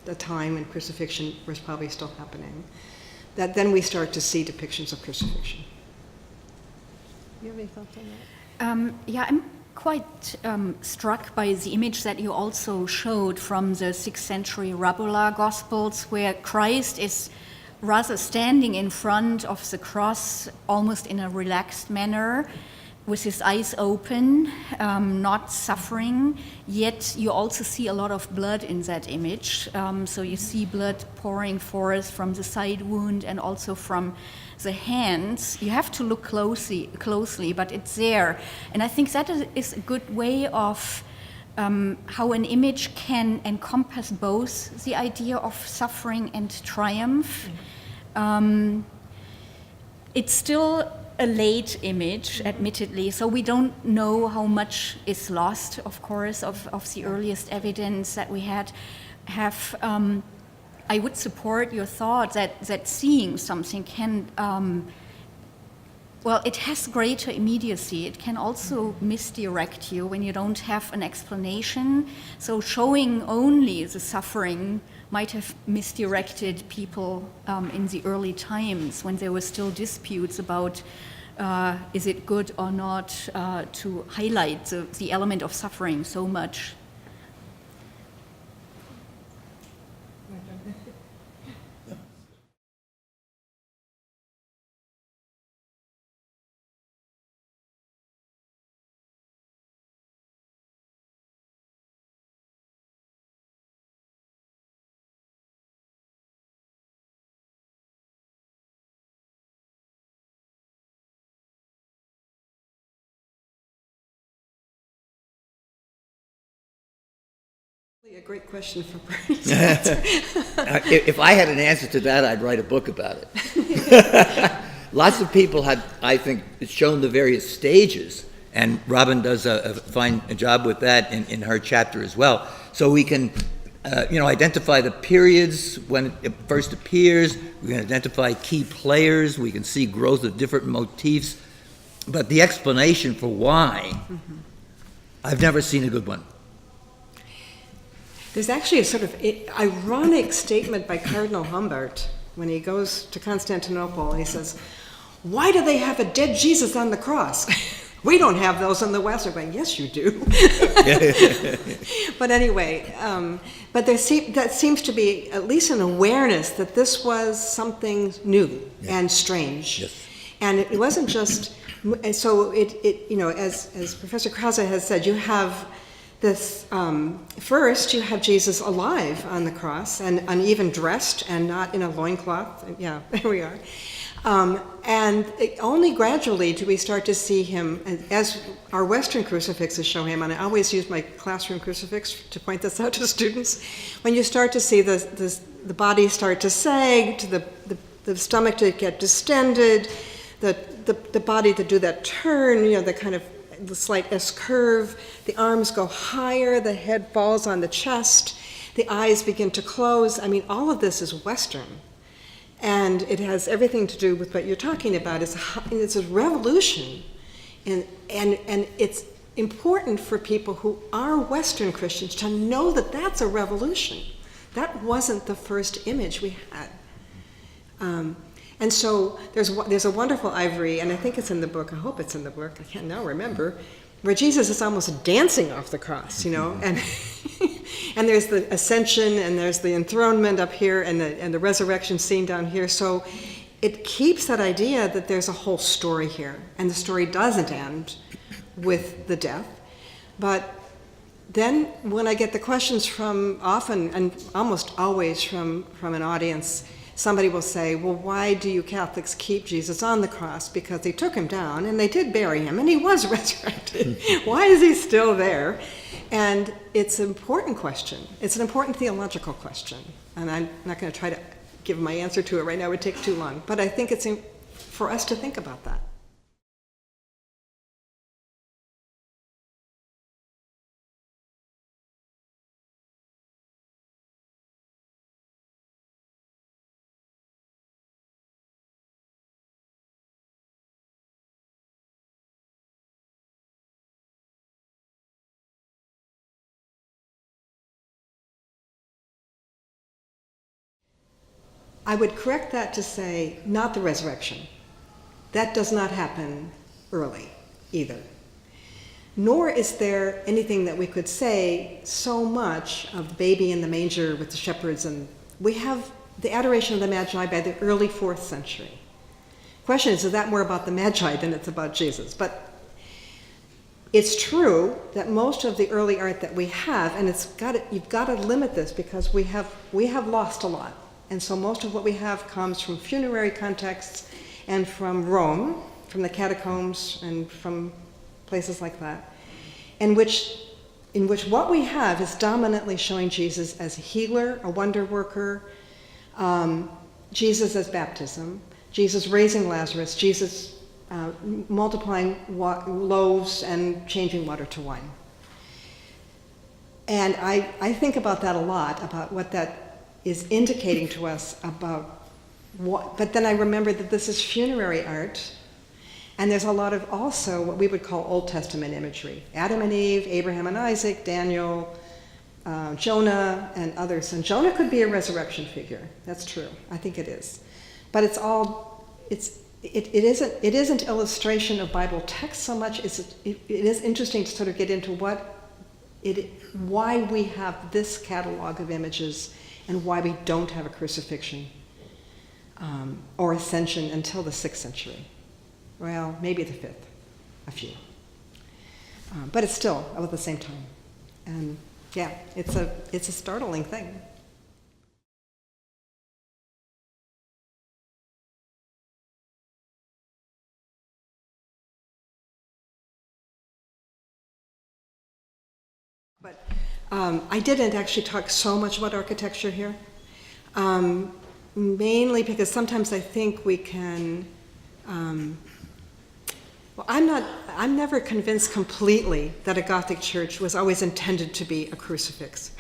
the time when crucifixion was probably still happening, that then we start to see depictions of crucifixion. You have any thoughts on that? Yeah, I'm quite struck by the image that you also showed from the 6th century Rabula Gospels, where Christ is rather standing in front of the cross, almost in a relaxed manner, with his eyes open, not suffering, yet you also see a lot of blood in that image. So you see blood pouring forth from the side wound and also from the hands. You have to look closely, but it's there. And I think that is a good way of how an image can encompass both the idea of suffering and triumph. It's still a late image, admittedly, so we don't know how much is lost, of course, of the earliest evidence that we have. I would support your thought that seeing something can, it has greater immediacy. It can also misdirect you when you don't have an explanation. So showing only the suffering might have misdirected people in the early times when there were still disputes about is it good or not to highlight the element of suffering so much. A great question for Bernie. If I had an answer to that, I'd write a book about it. Lots of people have, I think, shown the various stages, and Robin does a fine job with that in her chapter as well. So we can, identify the periods when it first appears. We can identify key players. We can see growth of different motifs. But the explanation for why, I've never seen a good one. There's actually a sort of ironic statement by Cardinal Humbert when he goes to Constantinople and he says, "Why do they have a dead Jesus on the cross? We don't have those in the West." I'm going, "Yes, you do." But anyway, but that seems to be at least an awareness that this was something new and strange. Yes. And it wasn't just, and so as Professor Krause has said, you have this, first you have Jesus alive on the cross and even dressed and not in a loincloth. Yeah, there we are. And only gradually do we start to see him, as our Western crucifixes show him, and I always use my classroom crucifix to point this out to students, when you start to see the body start to sag, to the stomach to get distended, the body to do that turn, the kind of the slight S-curve, the arms go higher, the head falls on the chest, the eyes begin to close. I mean, all of this is Western. And it has everything to do with what you're talking about. It's a revolution. And it's important for people who are Western Christians to know that that's a revolution. That wasn't the first image we had. And so there's a wonderful ivory, and I think it's in the book, I hope it's in the book, I can't now remember, where Jesus is almost dancing off the cross, and and there's the ascension, and there's the enthronement up here, and the resurrection scene down here. So it keeps that idea that there's a whole story here, and the story doesn't end with the death. But then when I get the questions from often, and almost always from an audience, somebody will say, "Well, why do you Catholics keep Jesus on the cross? Because they took him down, and they did bury him, and he was resurrected. Why is he still there?" And it's an important question. It's an important theological question. And I'm not going to try to give my answer to it right now. It would take too long. But I think it's for us to think about that. I would correct that to say, not the resurrection. That does not happen early, either. Nor is there anything that we could say so much of the baby in the manger with the shepherds, and we have the adoration of the Magi by the early 4th century. Question is that more about the Magi than it's about Jesus? But it's true that most of the early art that we have, and you've got to limit this because we have lost a lot. And so most of what we have comes from funerary contexts and from Rome, from the catacombs and from places like that, in which what we have is dominantly showing Jesus as a healer, a wonder worker, Jesus as baptism, Jesus raising Lazarus, Jesus multiplying loaves and changing water to wine. And I think about that a lot, about what that is indicating to us about what, but then I remember that this is funerary art, and there's a lot of also what we would call Old Testament imagery. Adam and Eve, Abraham and Isaac, Daniel, Jonah, and others. And Jonah could be a resurrection figure. That's true. I think it is. But it isn't illustration of Bible text so much. It is interesting to sort of get into why we have this catalog of images and why we don't have a crucifixion or ascension until the 6th century. Well, maybe the 5th, a few. But it's still about the same time. And yeah, it's a startling thing. But I didn't actually talk so much about architecture here, mainly because sometimes I think we can, well, I'm never convinced completely that a Gothic church was always intended to be a crucifix.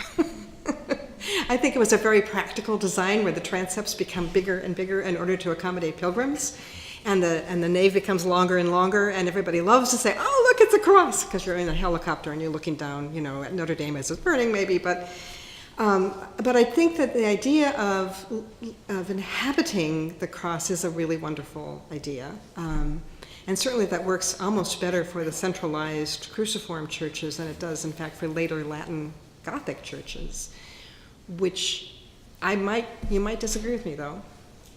I think it was a very practical design where the transepts become bigger and bigger in order to accommodate pilgrims, and the nave becomes longer and longer, and everybody loves to say, "Oh, look, it's a cross," because you're in a helicopter and you're looking down, you know, at Notre Dame as it's burning, maybe. But I think that the idea of inhabiting the cross is a really wonderful idea, and certainly that works almost better for the centralized cruciform churches than it does, in fact, for later Latin Gothic churches. Which you might disagree with me, though.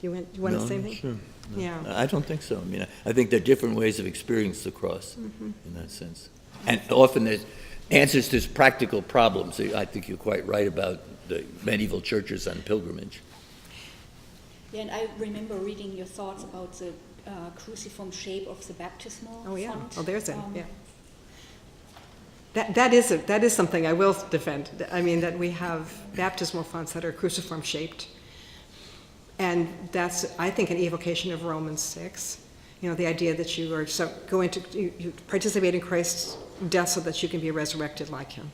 You want the same thing? Sure. No, Yeah. I don't think so. I mean, I think there are different ways of experiencing the cross in that sense. And often there's answers to practical problems. I think you're quite right about the medieval churches on pilgrimage. Yeah, and I remember reading your thoughts about the cruciform shape of the baptismal Oh, yeah. font. Oh, there's it, yeah. That is something I will defend. I mean, that we have baptismal fonts that are cruciform shaped. And that's, I think, an evocation of Romans 6. You know, the idea that you are you participate in Christ's death so that you can be resurrected like him.